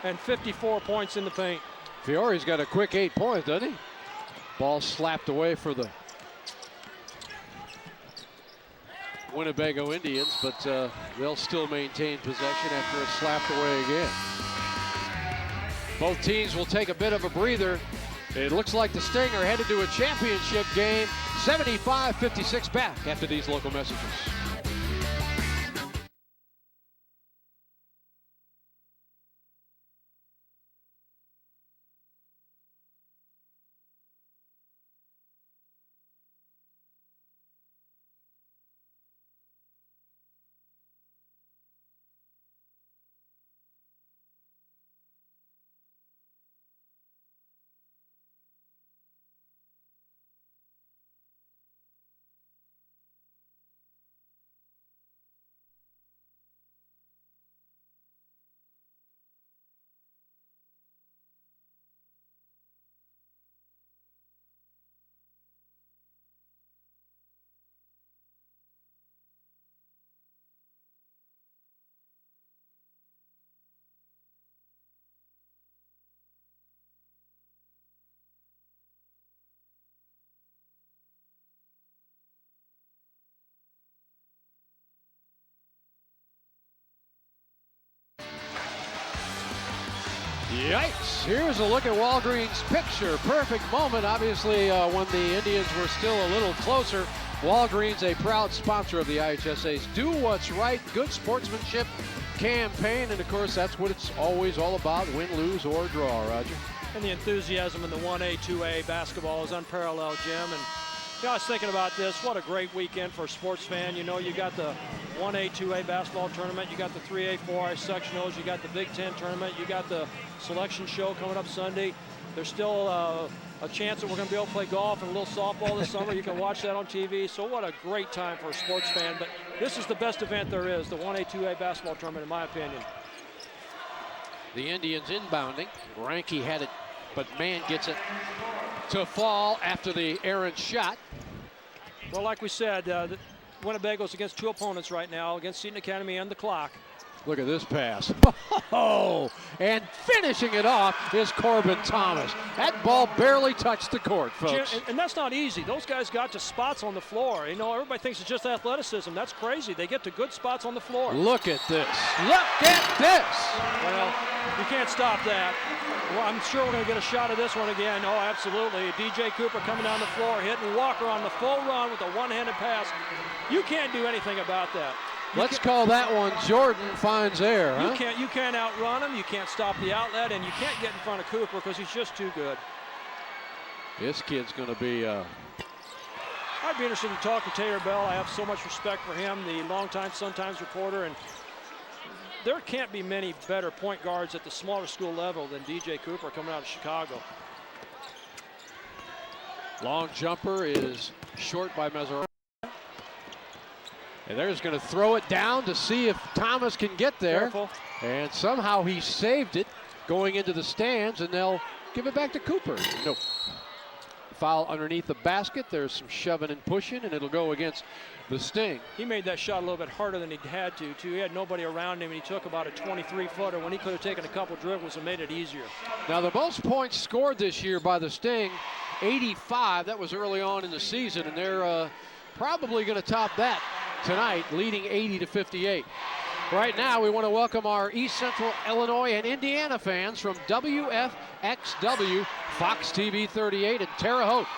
and 54 points in the paint. Fiore's got a quick 8 points, doesn't he? Ball slapped away for the Winnebago Indians, but they'll still maintain possession after it's slapped away again. Both teams will take a bit of a breather. It looks like the Sting are headed to a championship game. 75-56 back after these local messages. Yikes. Here's a look at Walgreens' picture. Perfect moment, obviously, when the Indians were still a little closer. Walgreens, a proud sponsor of the IHSA's Do What's Right, good sportsmanship campaign. And, of course, that's what it's always all about, win, lose, or draw, Roger. And the enthusiasm in the 1A, 2A basketball is unparalleled, Jim. And you know, I was thinking about this. What a great weekend for a sports fan. You know, you got the 1A, 2A basketball tournament. You got the 3A, 4A sectionals. You got the Big Ten tournament. You got the selection show coming up Sunday. There's still a chance that we're going to be able to play golf and a little softball this summer. You can watch that on TV. So what a great time for a sports fan. But this is the best event there is, the 1A, 2A basketball tournament, in my opinion. The Indians inbounding. Ranke had it, but Mann gets it to fall after the errant shot. Well, like we said, Winnebago's against two opponents right now, against Seton Academy and the clock. Look at this pass. Oh, and finishing it off is Corbin Thomas. That ball barely touched the court, folks. And that's not easy. Those guys got to spots on the floor. You know, everybody thinks it's just athleticism. That's crazy. They get to good spots on the floor. Look at this. Look at this. Well, you can't stop that. Well, I'm sure we're going to get a shot of this one again. Oh, absolutely. DJ Cooper coming down the floor, hitting Walker on the full run with a one-handed pass. You can't do anything about that. Let's call that one Jordan finds air. Huh? You can't outrun him. You can't stop the outlet, and you can't get in front of Cooper because he's just too good. This kid's going to be. I'd be interested to talk to Taylor Bell. I have so much respect for him, the longtime Sun-Times reporter, and there can't be many better point guards at the smaller school level than DJ Cooper coming out of Chicago. Long jumper is short by Mezzarone. And they're just going to throw it down to see if Thomas can get there. Careful. And somehow he saved it going into the stands, and they'll give it back to Cooper. Nope. Foul underneath the basket. There's some shoving and pushing, and it'll go against the Sting. He made that shot a little bit harder than he had to, too. He had nobody around him, and he took about a 23-footer when he could have taken a couple dribbles and made it easier. Now, the most points scored this year by the Sting, 85. That was early on in the season, and they're probably going to top that tonight, leading 80-58. Right now, we want to welcome our East Central Illinois and Indiana fans from WFXW, Fox TV 38 in Terre Haute.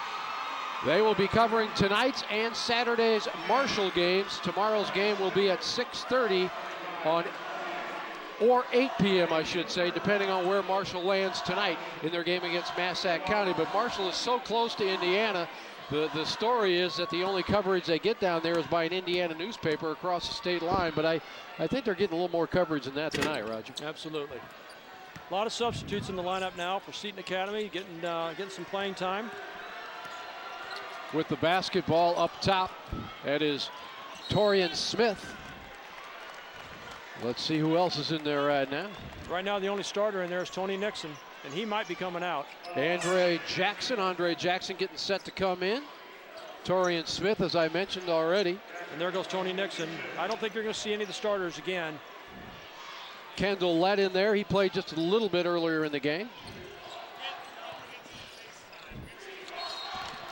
They will be covering tonight's and Saturday's Marshall games. Tomorrow's game will be at 6:30 on, or 8 p.m. I should say, depending on where Marshall lands tonight in their game against Massac County. But Marshall is so close to Indiana. The story is that the only coverage they get down there is by an Indiana newspaper across the state line, but I think they're getting a little more coverage than that tonight, Roger. Absolutely. A lot of substitutes in the lineup now for Seton Academy, getting some playing time. With the basketball up top, that is Torian Smith. Let's see who else is in there right now. Right now, the only starter in there is Tony Nixon, and he might be coming out. Andre Jackson getting set to come in. Torian Smith, as I mentioned already. And there goes Tony Nixon. I don't think you're going to see any of the starters again. Kendall Lett in there. He played just a little bit earlier in the game.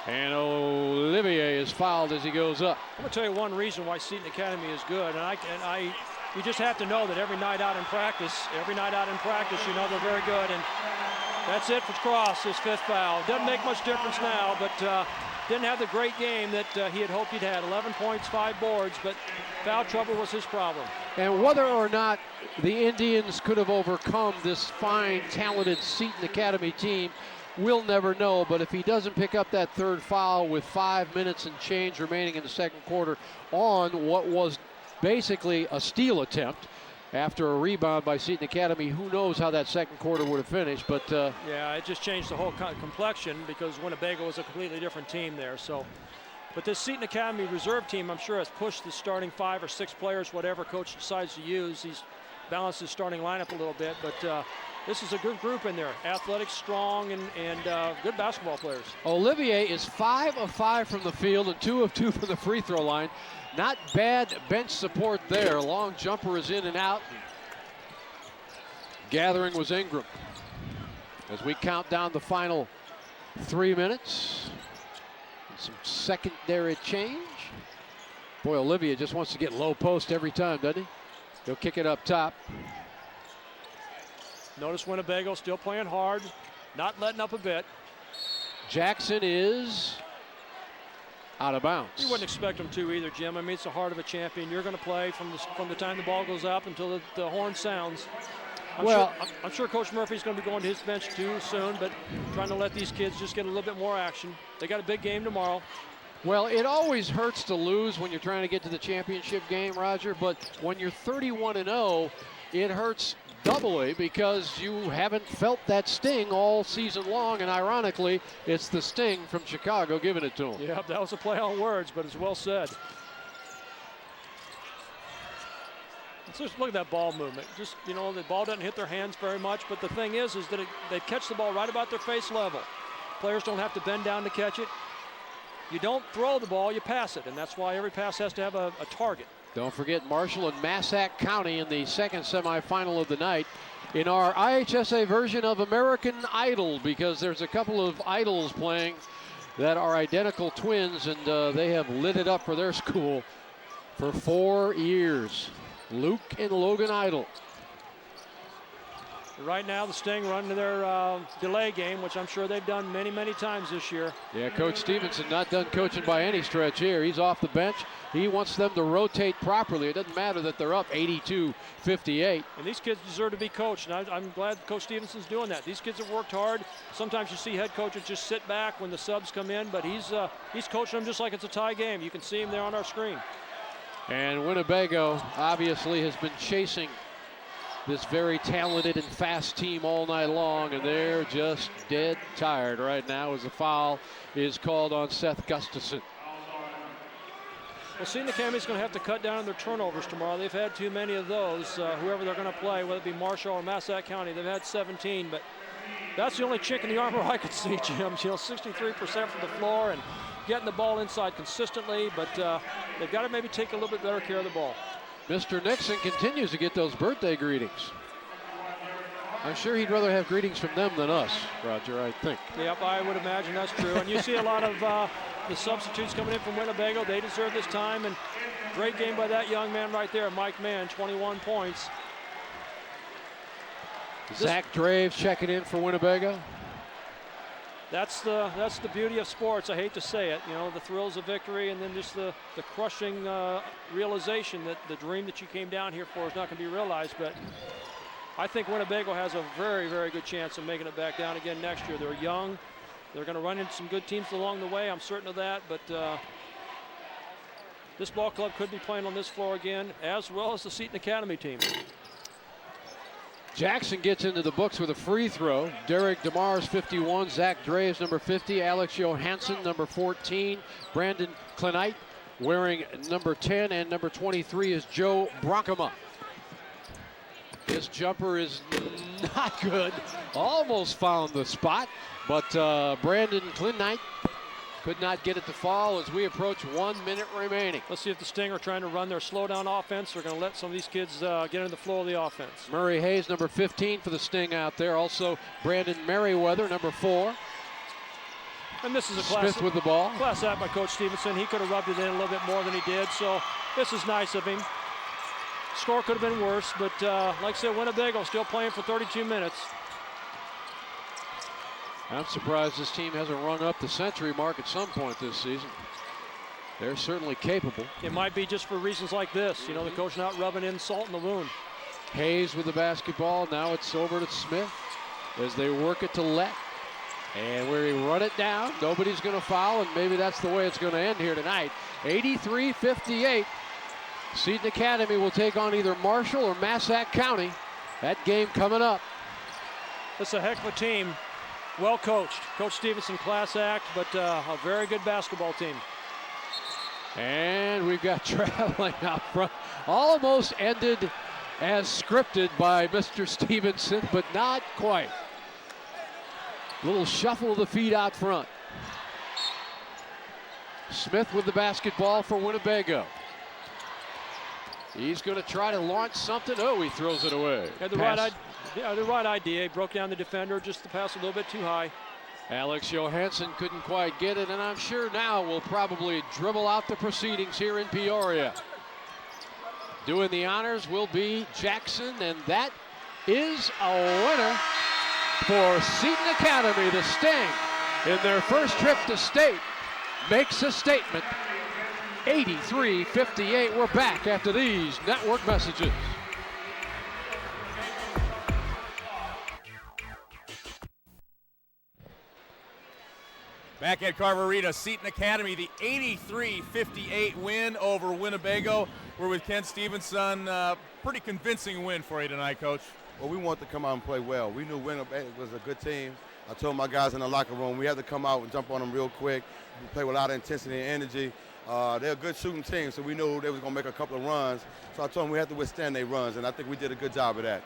And Olivier is fouled as he goes up. I'm going to tell you one reason why Seton Academy is good, and you just have to know that every night out in practice, you know they're very good. And that's it for Cross, his 5th foul. Doesn't make much difference now, but didn't have the great game that he had hoped he'd had. 11 points, 5 boards, but foul trouble was his problem. And whether or not the Indians could have overcome this fine, talented Seton Academy team, we'll never know. But if he doesn't pick up that 3rd foul with 5 minutes and change remaining in the 2nd quarter on what was basically a steal attempt after a rebound by Seton Academy, who knows how that 2nd quarter would have finished. But yeah, it just changed the whole complexion because Winnebago was a completely different team there. So, but this Seton Academy reserve team, I'm sure, has pushed the starting 5 or 6 players, whatever coach decides to use. He's balanced his starting lineup a little bit, but this is a good group in there. Athletic, strong, and good basketball players. Olivier is 5 of 5 from the field and 2 of 2 from the free throw line. Not bad bench support there. Long jumper is in and out. Gathering was Ingram. As we count down the final 3 minutes. Some secondary change. Boy, Olivier just wants to get low post every time, doesn't he? He'll kick it up top. Notice Winnebago still playing hard, not letting up a bit. Jackson is out of bounds. You wouldn't expect him to either, Jim. I mean, it's the heart of a champion. You're going to play from the time the ball goes up until the horn sounds. I'm sure Coach Murphy's going to be going to his bench too soon, but trying to let these kids just get a little bit more action. They got a big game tomorrow. Well, it always hurts to lose when you're trying to get to the championship game, Roger, but when you're 31-0, it hurts doubly because you haven't felt that sting all season long, and ironically, it's the sting from Chicago giving it to them. Yeah, that was a play on words, but it's well said. Let's just look at that ball movement. Just, you know, the ball doesn't hit their hands very much, but the thing is that they catch the ball right about their face level. Players don't have to bend down to catch it. You don't throw the ball, you pass it, and that's why every pass has to have a target. Don't forget Marshall and Massac County in the 2nd semifinal of the night in our IHSA version of American Idol, because there's a couple of idols playing that are identical twins, and they have lit it up for their school for 4 years. Luke and Logan Idol. Right now, the Sting running their delay game, which I'm sure they've done many, many times this year. Yeah, Coach Stevenson not done coaching by any stretch here. He's off the bench. He wants them to rotate properly. It doesn't matter that they're up 82-58. And these kids deserve to be coached, and I'm glad Coach Stevenson's doing that. These kids have worked hard. Sometimes you see head coaches just sit back when the subs come in, but he's coaching them just like it's a tie game. You can see him there on our screen. And Winnebago obviously has been chasing this very talented and fast team all night long, and they're just dead tired right now as the foul is called on Seth Gustafson. Well, Seton Academy's going to have to cut down on their turnovers tomorrow. They've had too many of those. Whoever they're going to play, whether it be Marshall or Massac County, they've had 17, but that's the only chink in the armor I could see, Jim. You know, 63% from the floor and getting the ball inside consistently, but they've got to maybe take a little bit better care of the ball. Mr. Nixon continues to get those birthday greetings. I'm sure he'd rather have greetings from them than us, Roger, I think. Yep, I would imagine that's true. And you see a lot of the substitutes coming in from Winnebago. They deserve this time, and great game by that young man right there, Mike Mann, 21 points. Zach Draves checking in for Winnebago. That's the beauty of sports. I hate to say it, you know, the thrills of victory, and then just the crushing realization that the dream that you came down here for is not going to be realized. But I think Winnebago has a very, very good chance of making it back down again next year. They're young. They're going to run into some good teams along the way. I'm certain of that. But this ball club could be playing on this floor again, as well as the Seton Academy team. Jackson gets into the books with a free throw. Derek DeMars, 51. Zach Draves, number 50. Alex Johansson, number 14. Brandon Klenite, wearing number 10. And number 23 is Joe Brockema. This jumper is not good. Almost found the spot, but Brandon Klenite could not get it to fall as we approach 1 minute remaining. Let's see if the Sting are trying to run their slow down offense. They're going to let some of these kids get in the flow of the offense. Murray Hayes, number 15 for the Sting out there. Also Brandon Merriweather, number 4. And this is a class, Smith with the ball. Class act by Coach Stevenson. He could have rubbed it in a little bit more than he did, so this is nice of him. Score could have been worse, but like I said, Winnebago still playing for 32 minutes. I'm surprised this team hasn't rung up the century mark at some point this season. They're certainly capable. It might be just for reasons like this. You know, the coach not rubbing in salt in the wound. Hayes with the basketball. Now it's over to Smith as they work it to Lett. And where he run it down, nobody's going to foul, and maybe that's the way it's going to end here tonight. 83-58. Seton Academy will take on either Marshall or Massac County. That game coming up. It's a heck of a team. Well coached. Coach Stevenson, class act, but a very good basketball team. And we've got traveling out front. Almost ended as scripted by Mr. Stevenson, but not quite. Little shuffle of the feet out front. Smith with the basketball for Winnebago. He's going to try to launch something. Oh, he throws it away. Had the right idea. He broke down the defender, just the pass a little bit too high. Alex Johansson couldn't quite get it, and I'm sure now will probably dribble out the proceedings here in Peoria. Doing the honors will be Jackson, and that is a winner for Seton Academy. The Sting, in their first trip to state, makes a statement. 83-58. We're back after these network messages. Back at Carver Arena, Seton Academy, the 83-58 win over Winnebago. We're with Ken Stevenson. Pretty convincing win for you tonight, Coach. Well, we want to come out and play well. We knew Winnebago was a good team. I told my guys in the locker room we had to come out and jump on them real quick. We play with a lot of intensity and energy. They're a good shooting team, so we knew they was going to make a couple of runs. So I told them we had to withstand their runs, and I think we did a good job of that.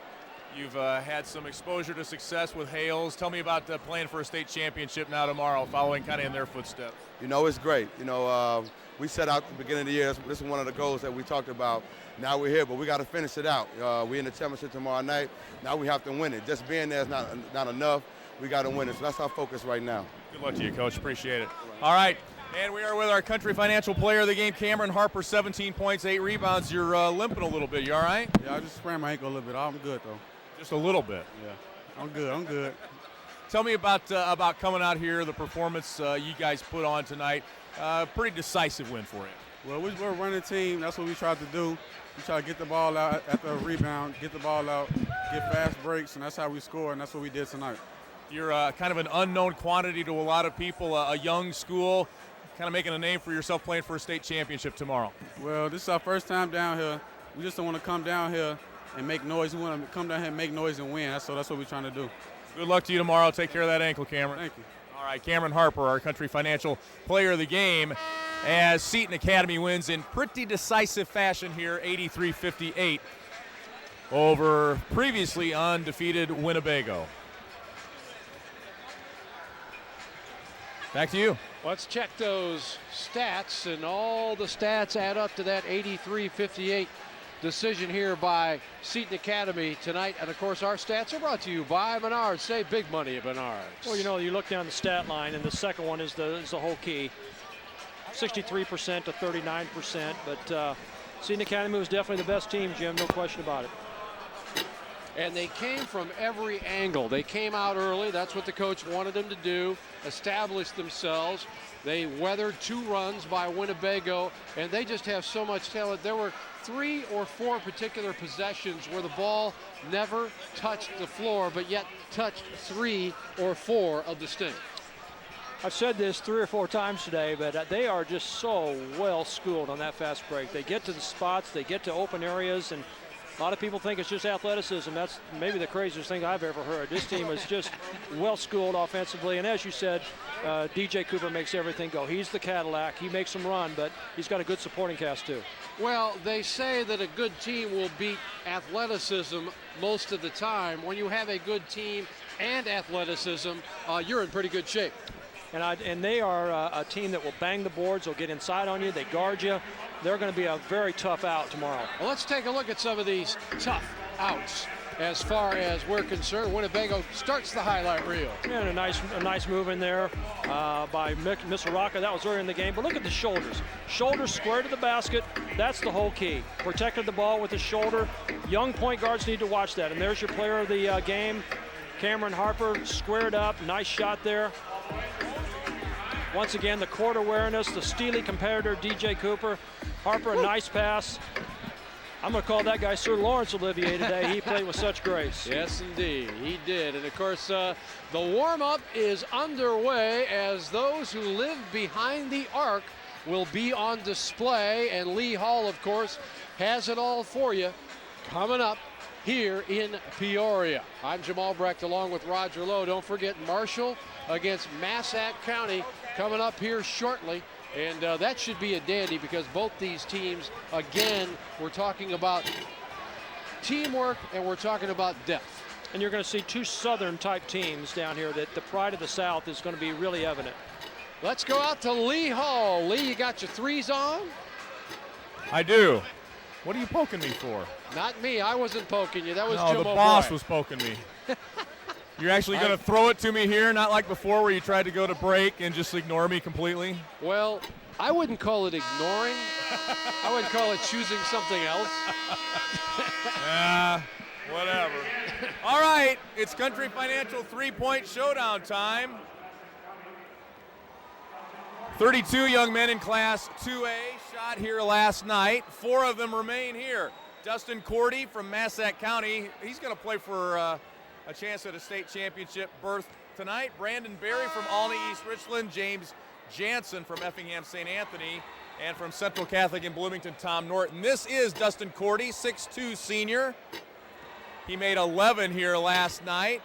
You've had some exposure to success with Hales. Tell me about playing for a state championship now tomorrow, following kind of in their footsteps. You know, it's great. You know, we set out at the beginning of the year. This is one of the goals that we talked about. Now we're here, but we got to finish it out. We're in the championship tomorrow night. Now we have to win it. Just being there is not enough. We got to win it. So that's our focus right now. Good luck to you, Coach. Appreciate it. All right. And we are with our Country Financial Player of the Game, Cameron Harper, 17 points, 8 rebounds. You're limping a little bit. You all right? Yeah, I just sprained my ankle a little bit. I'm good, though. Just a little bit. Yeah, I'm good. Tell me about coming out here, the performance you guys put on tonight. Pretty decisive win for you. Well, we're a running team. That's what we tried to do. We try to get the ball out after a rebound, get the ball out, get fast breaks, and that's how we score, and that's what we did tonight. You're kind of an unknown quantity to a lot of people, a young school, kind of making a name for yourself playing for a state championship tomorrow. Well, this is our first time down here. We just don't want to come down here and make noise. We want to come down here and make noise and win. So that's what we're trying to do. Good luck to you tomorrow. Take care of that ankle, Cameron. Thank you. All right, Cameron Harper, our Country Financial Player of the Game, as Seton Academy wins in pretty decisive fashion here, 83-58, over previously undefeated Winnebago. Back to you. Let's check those stats, and all the stats add up to that 83-58 decision here by Seton Academy tonight. And of course, our stats are brought to you by Menards. Save big money at Menards. Well, you know, you look down the stat line, and the second one is the whole key. 63% to 39%, but Seton Academy was definitely the best team, Jim, no question about it. And they came from every angle. They came out early. That's what the coach wanted them to do, establish themselves. They weathered 2 runs by Winnebago, and they just have so much talent. There were 3 or 4 particular possessions where the ball never touched the floor, but yet touched 3 or 4 of the Sting. I've said this 3 or 4 times today, but they are just so well schooled on that fast break. They get to the spots, they get to open areas, and a lot of people think it's just athleticism. That's maybe the craziest thing I've ever heard. This team is just well schooled offensively, and as you said, DJ Cooper makes everything go. He's the Cadillac. He makes them run, but he's got a good supporting cast too. Well, they say that a good team will beat athleticism most of the time. When you have a good team and athleticism, you're in pretty good shape. And they are a team that will bang the boards. They'll get inside on you. They guard you. They're going to be a very tough out tomorrow. Well, let's take a look at some of these tough outs. as far as we're concerned. Winnebago starts the highlight reel. And a nice move in there by Misaraka. That was early in the game. But look at the shoulders. Shoulders square to the basket. That's the whole key. Protected the ball with his shoulder. Young point guards need to watch that. And there's your player of the game, Cameron Harper, squared up. Nice shot there. Once again, the court awareness, the steely competitor, DJ Cooper. Harper, a nice pass. I'm going to call that guy Sir Lawrence Olivier today. He played with such grace. Yes, indeed, he did. And, of course, the warm-up is underway as those who live behind the arc will be on display. And Lee Hall, of course, has it all for you coming up here in Peoria. I'm Jamal Brecht along with Roger Lowe. Don't forget Marshall against Massac County coming up here shortly. And that should be a dandy because both these teams, again, we're talking about teamwork and we're talking about depth. And you're going to see two Southern-type teams down here that the pride of the South is going to be really evident. Let's go out to Lee Hall. Lee, you got your threes on? I do. What are you poking me for? Not me. I wasn't poking you. That was No, Jim the O'Brien. boss was poking me. You're actually going to throw it to me here, not like before where you tried to go to break and just ignore me completely? Well, I wouldn't call it ignoring. I would call it choosing something else. Yeah, whatever. All right, it's Country Financial three-point showdown time. 32 young men in Class 2A shot here last night. 4 of them remain here. Dustin Cordy from Massac County, he's going to play for a chance at a state championship berth tonight. Brandon Berry from Alney East Richland, James Jansen from Effingham St. Anthony, and from Central Catholic in Bloomington, Tom Norton. This is Dustin Cordy, 6'2" senior. He made 11 here last night,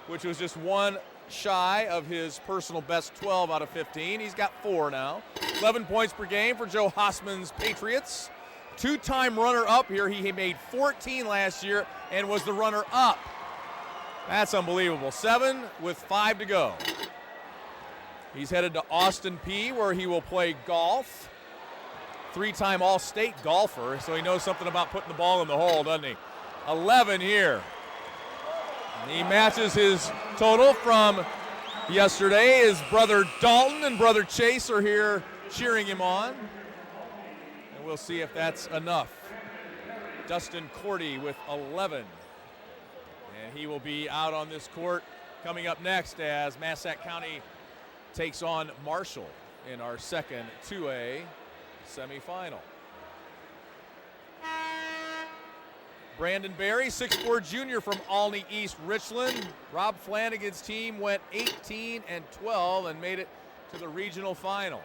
which was just one shy of his personal best 12 out of 15. He's got 4 now. 11 points per game for Joe Hossman's Patriots. 2-time runner-up here. He made 14 last year and was the runner-up. That's unbelievable. 7 with 5 to go. He's headed to Austin Peay where he will play golf. 3-time All-State golfer, so he knows something about putting the ball in the hole, doesn't he? 11 here. And he matches his total from yesterday. His brother Dalton and brother Chase are here cheering him on. And we'll see if that's enough. Dustin Cordy with 11. And he will be out on this court coming up next as Massac County takes on Marshall in our second 2A semifinal. Brandon Berry, 6'4" junior from Alney East Richland. Rob Flanagan's team went 18-12 and made it to the regional final.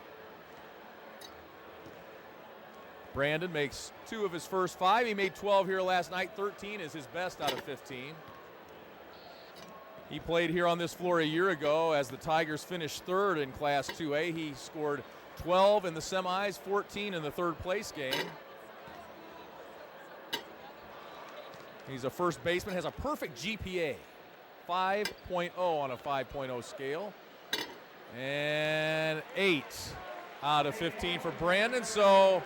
Brandon makes 2 of his first 5. He made 12 here last night. 13 is his best out of 15. He played here on this floor a year ago as the Tigers finished 3rd in Class 2A. He scored 12 in the semis, 14 in the 3rd place game. He's a first baseman, has a perfect GPA, 5.0 on a 5.0 scale. And 8 out of 15 for Brandon. So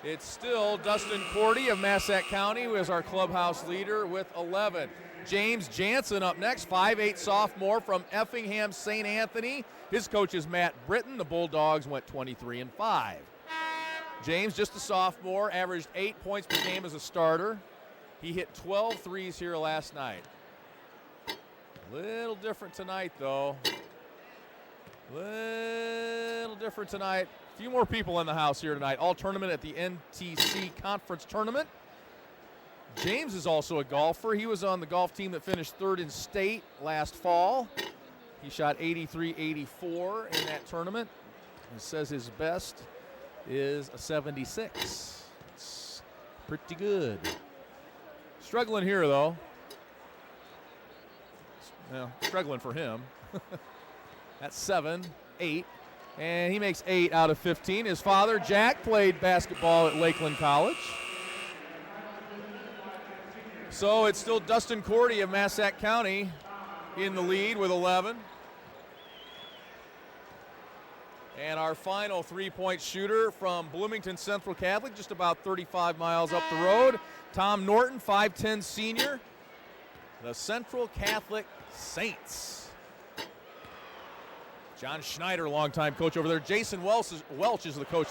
it's still Dustin Cordy of Massac County who is our clubhouse leader with 11. James Jansen up next, 5'8" sophomore from Effingham St. Anthony. His coach is Matt Britton. The Bulldogs went 23-5. James, just a sophomore, averaged 8 points per game as a starter. He hit 12 threes here last night. Little different tonight, though. Little different tonight. A few more people in the house here tonight. All tournament at the NTC Conference Tournament. James is also a golfer. He was on the golf team that finished 3rd in state last fall. He shot 83-84 in that tournament. He says his best is a 76. It's pretty good. Struggling here, though. Well, struggling for him. That's 7, 8, and he makes 8 out of 15. His father, Jack, played basketball at Lakeland College. So it's still Dustin Cordy of Massac County in the lead with 11. And our final 3-point shooter from Bloomington Central Catholic, just about 35 miles up the road, Tom Norton, 5'10 senior, the Central Catholic Saints. John Schneider, longtime coach over there. Jason Welch is the coach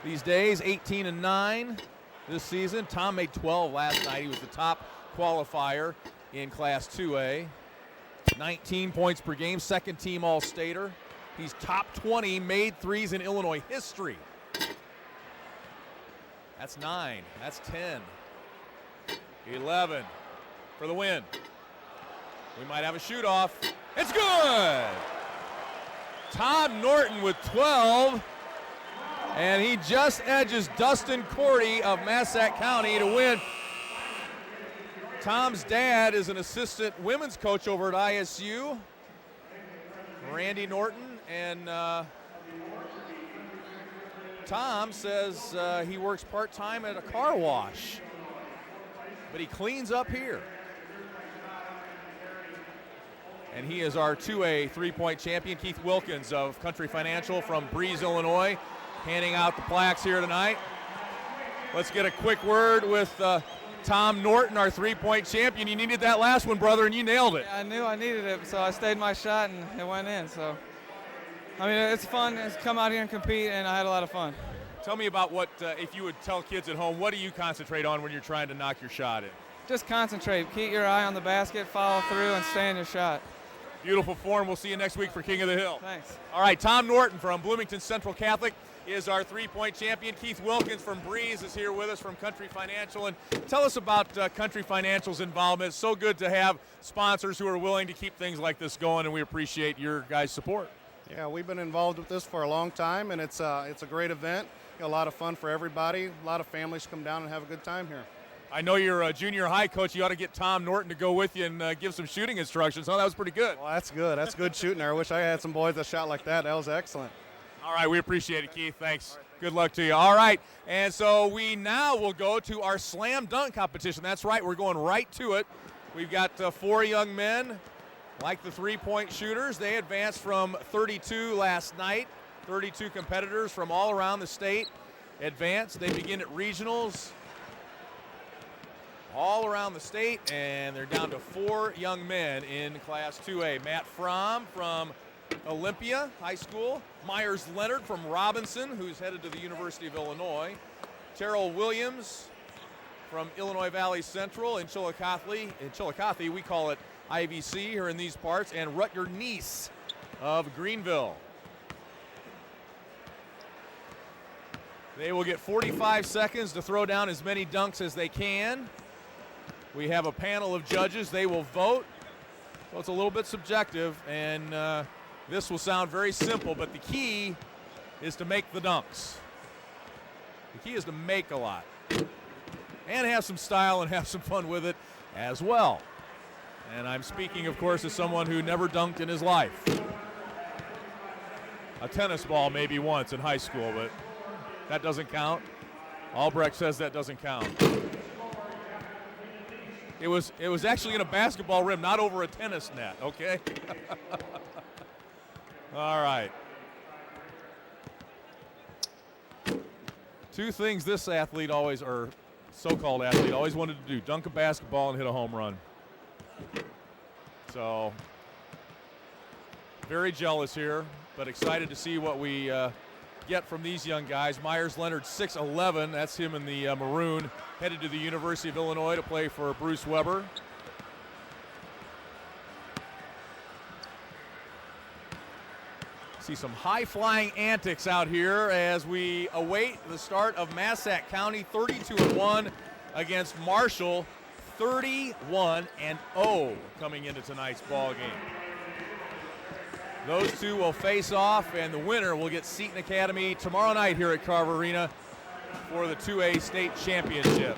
these days, 18-9 this season. Tom made 12 last night. He was the top qualifier in Class 2A. 19 points per game, second team All-Stater. He's top 20 made threes in Illinois history. That's 9, that's 10. 11 for the win. We might have a shoot-off. It's good! Tom Norton with 12, and he just edges Dustin Cordy of Massac County to win. Tom's dad is an assistant women's coach over at ISU, Randy Norton, and Tom says he works part-time at a car wash, but he cleans up here. And he is our 2A three-point champion, Keith Wilkins of Country Financial from Breeze, Illinois, handing out the plaques here tonight. Let's get a quick word with Tom Norton, our three-point champion. You needed that last one, brother, and you nailed it. Yeah, I knew I needed it, so I stayed my shot, and it went in. So, I mean, it's fun to come out here and compete, and I had a lot of fun. Tell me about what, if you would tell kids at home, what do you concentrate on when you're trying to knock your shot in? Just concentrate. Keep your eye on the basket, follow through, and stay in your shot. Beautiful form. We'll see you next week for King of the Hill. Thanks. All right, Tom Norton from Bloomington Central Catholic is our three-point champion. Keith Wilkins from Breeze is here with us from Country Financial. And tell us about Country Financial's involvement. It's so good to have sponsors who are willing to keep things like this going, and we appreciate your guys' support. Yeah, we've been involved with this for a long time, and it's a great event. A lot of fun for everybody. A lot of families come down and have a good time here. I know you're a junior high coach. You ought to get Tom Norton to go with you and give some shooting instructions. Oh, that was pretty good. Well, that's good. That's good shooting there. I wish I had some boys that shot like that. That was excellent. All right, we appreciate it, Keith. Thanks. Right, good luck to you. All right, and so we now will go to our slam dunk competition. That's right. We're going right to it. We've got 4 young men, like the three-point shooters. They advanced from 32 last night. 32 competitors from all around the state advanced. They begin at regionals all around the state, and they're down to 4 young men in Class 2A. Matt Fromm from Olympia High School. Myers Leonard from Robinson, who's headed to the University of Illinois. Terrell Williams from Illinois Valley Central in Chillicothe. We call it IVC here in these parts. And Rutger Neese of Greenville. They will get 45 seconds to throw down as many dunks as they can. We have a panel of judges. They will vote. So it's a little bit subjective, and this will sound very simple, but the key is to make the dunks. The key is to make a lot and have some style and have some fun with it as well. And I'm speaking, of course, as someone who never dunked in his life. A tennis ball maybe once in high school, but that doesn't count. Albrecht says that doesn't count. It was actually in a basketball rim, not over a tennis net, okay? All right. 2 things this athlete always, or so-called athlete, always wanted to do: dunk a basketball and hit a home run. So, very jealous here, but excited to see what we get from these young guys. Myers Leonard, 6'11", that's him in the maroon, headed to the University of Illinois to play for Bruce Weber. See some high-flying antics out here as we await the start of Massac County, 32-1 against Marshall, 31-0 coming into tonight's ball game. Those two will face off, and the winner will get Seton Academy tomorrow night here at Carver Arena for the 2A state championship.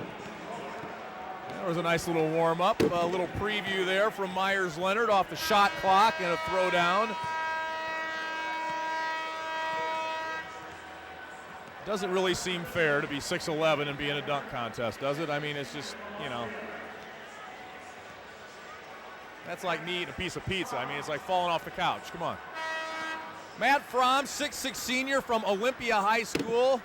There was a nice little warm-up, a little preview there from Myers Leonard off the shot clock and a throwdown. Doesn't really seem fair to be 6'11" and be in a dunk contest, does it? I mean, it's just, you know. That's like me eating a piece of pizza. I mean, it's like falling off the couch. Come on. Matt Fromm, 6'6" senior from Olympia High School.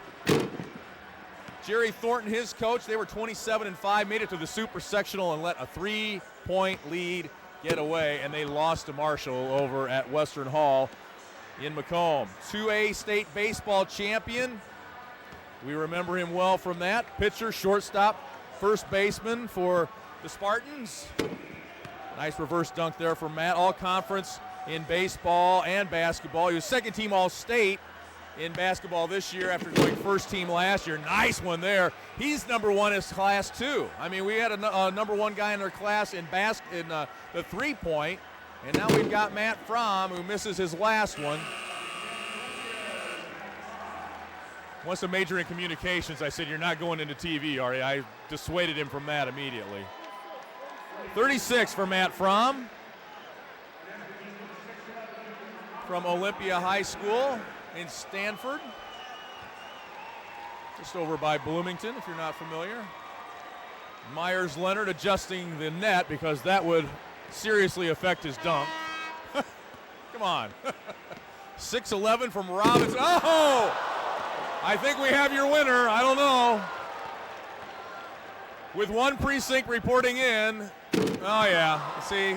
Jerry Thornton, his coach, they were 27-5, made it to the Super Sectional and let a 3-point lead get away, and they lost to Marshall over at Western Hall in Macomb. 2A state baseball champion. We remember him well from that. Pitcher, shortstop, first baseman for the Spartans. Nice reverse dunk there from Matt. All conference in baseball and basketball. He was second team All-State in basketball this year after going first team last year. Nice one there. He's number one in his class too. I mean, we had a number one guy in our class in the 3-point, and now we've got Matt Fromm, who misses his last one. Wants to major in communications. I said, you're not going into TV, are you? I dissuaded him from that immediately. 36 for Matt Fromm from Olympia High School in Stanford, just over by Bloomington, if you're not familiar. Myers Leonard adjusting the net because that would seriously affect his dunk. Come on. 6'11" from Robinson. Oh! I think we have your winner. I don't know. With one precinct reporting in. Oh, yeah. See,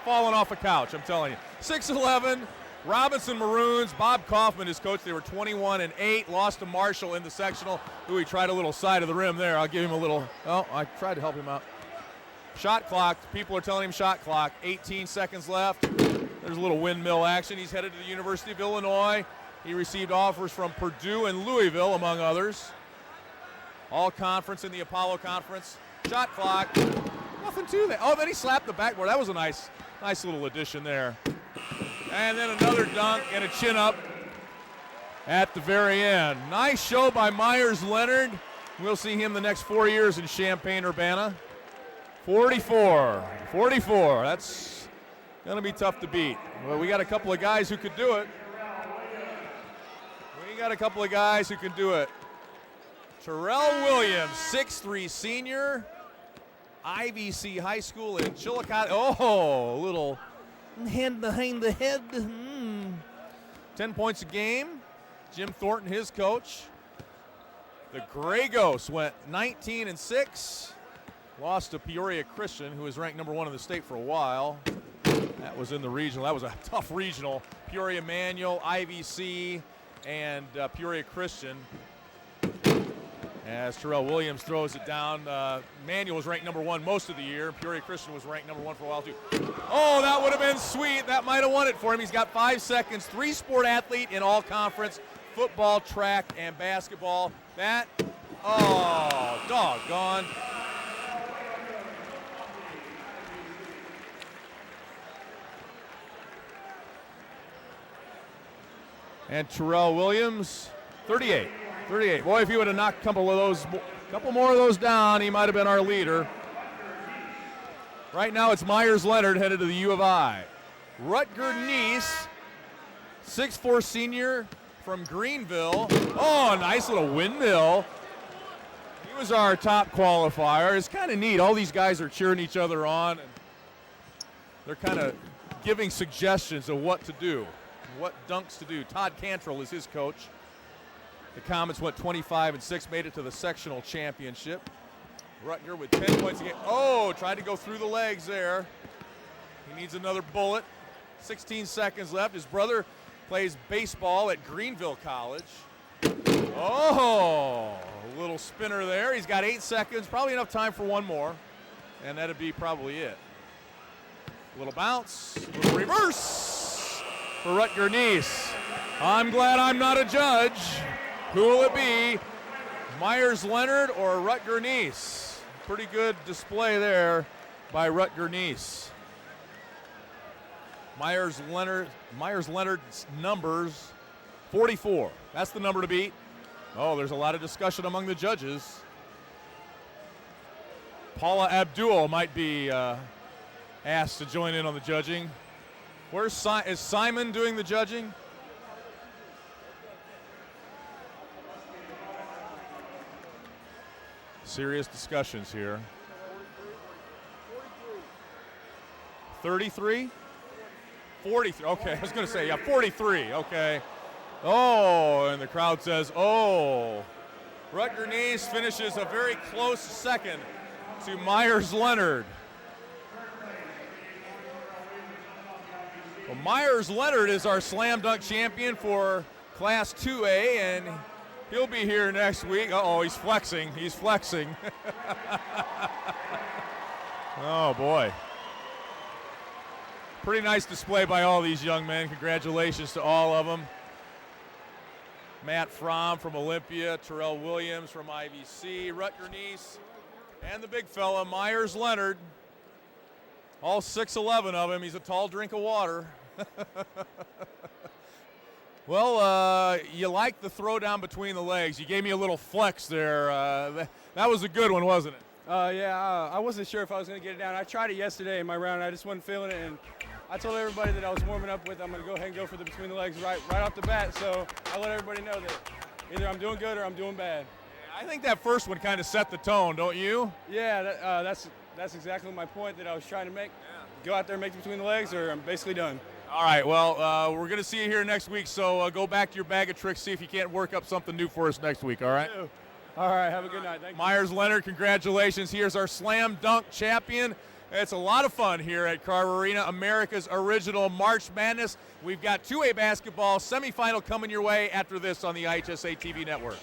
falling off a couch, I'm telling you. 6'11", Robinson Maroons. Bob Kaufman, his coach, they were 21-8. Lost to Marshall in the sectional. Ooh, he tried a little side of the rim there. I'll give him a little. Oh, I tried to help him out. Shot clock. People are telling him shot clock. 18 seconds left. There's a little windmill action. He's headed to the University of Illinois. He received offers from Purdue and Louisville, among others. All conference in the Apollo Conference. Shot clock. Nothing to that. Oh, then he slapped the backboard. That was a nice little addition there. And then another dunk and a chin up at the very end. Nice show by Myers Leonard. We'll see him the next 4 years in Champaign-Urbana. 44. That's going to be tough to beat. Well, we got a couple of guys who could do it. Terrell Williams, 6'3" senior, IVC High School in Chillicothe. Oh, a little hand behind the head. 10 points a game. Jim Thornton, his coach. The Gray Ghosts went 19-6. Lost to Peoria Christian, who was ranked number one in the state for a while. That was in the regional. That was a tough regional. Peoria Manual, IVC, and Peoria Christian. As Terrell Williams throws it down. Manual was ranked number one most of the year. Peoria Christian was ranked number one for a while too. Oh, that would have been sweet. That might have won it for him. He's got 5 seconds. 3-sport athlete in all conference. Football, track, and basketball. Doggone. And Terrell Williams, 38. Boy, if he would have knocked a couple more of those down, he might have been our leader. Right now it's Myers Leonard headed to the U of I. Rutger Neese, 6'4" senior from Greenville. Oh, nice little windmill. He was our top qualifier. It's kind of neat. All these guys are cheering each other on, and they're kind of giving suggestions of what to do, what dunks to do. Todd Cantrell is his coach. The Comets went 25-6, made it to the sectional championship. Rutger with 10 points a game. Oh, tried to go through the legs there. He needs another bullet. 16 seconds left. His brother plays baseball at Greenville College. Oh, a little spinner there. He's got 8 seconds, probably enough time for one more, and that'd be probably it. A little bounce, a little reverse for Rutger Neese. I'm glad I'm not a judge. Who will it be? Myers Leonard or Rutger Neese? Pretty good display there by Rutger Neese. Myers Leonard's numbers, 44. That's the number to beat. Oh, there's a lot of discussion among the judges. Paula Abdul might be asked to join in on the judging. Is Simon doing the judging? Serious discussions here. 33? 43. Okay, I was going to say, yeah, 43. Okay. Oh, and the crowd says, oh. Rutger Neese finishes a very close second to Myers-Leonard. Well, Myers-Leonard is our slam dunk champion for Class 2A, and he'll be here next week. Uh-oh, he's flexing. He's flexing. Oh, boy. Pretty nice display by all these young men. Congratulations to all of them. Matt Fromm from Olympia, Terrell Williams from IVC, Rutger Neese, and the big fella, Myers-Leonard. All 6'11" of him. He's a tall drink of water. Well, you like the throw down between the legs. You gave me a little flex there. That was a good one, wasn't it? Yeah, I wasn't sure if I was going to get it down. I tried it yesterday in my round. I just wasn't feeling it, and I told everybody that I was warming up with I'm going to go ahead and go for the between the legs right off the bat. So I let everybody know that either I'm doing good or I'm doing bad. I think that first one kind of set the tone, don't you? Yeah, that's exactly my point that I was trying to make. Yeah. Go out there and make it between the legs, or I'm basically done. All right, well, we're going to see you here next week, so go back to your bag of tricks, see if you can't work up something new for us next week, all right? All right, have a good night. Thank you. Myers-Leonard, congratulations. Here's our slam dunk champion. It's a lot of fun here at Carver Arena, America's original March Madness. We've got 2A basketball semifinal coming your way after this on the IHSA TV network.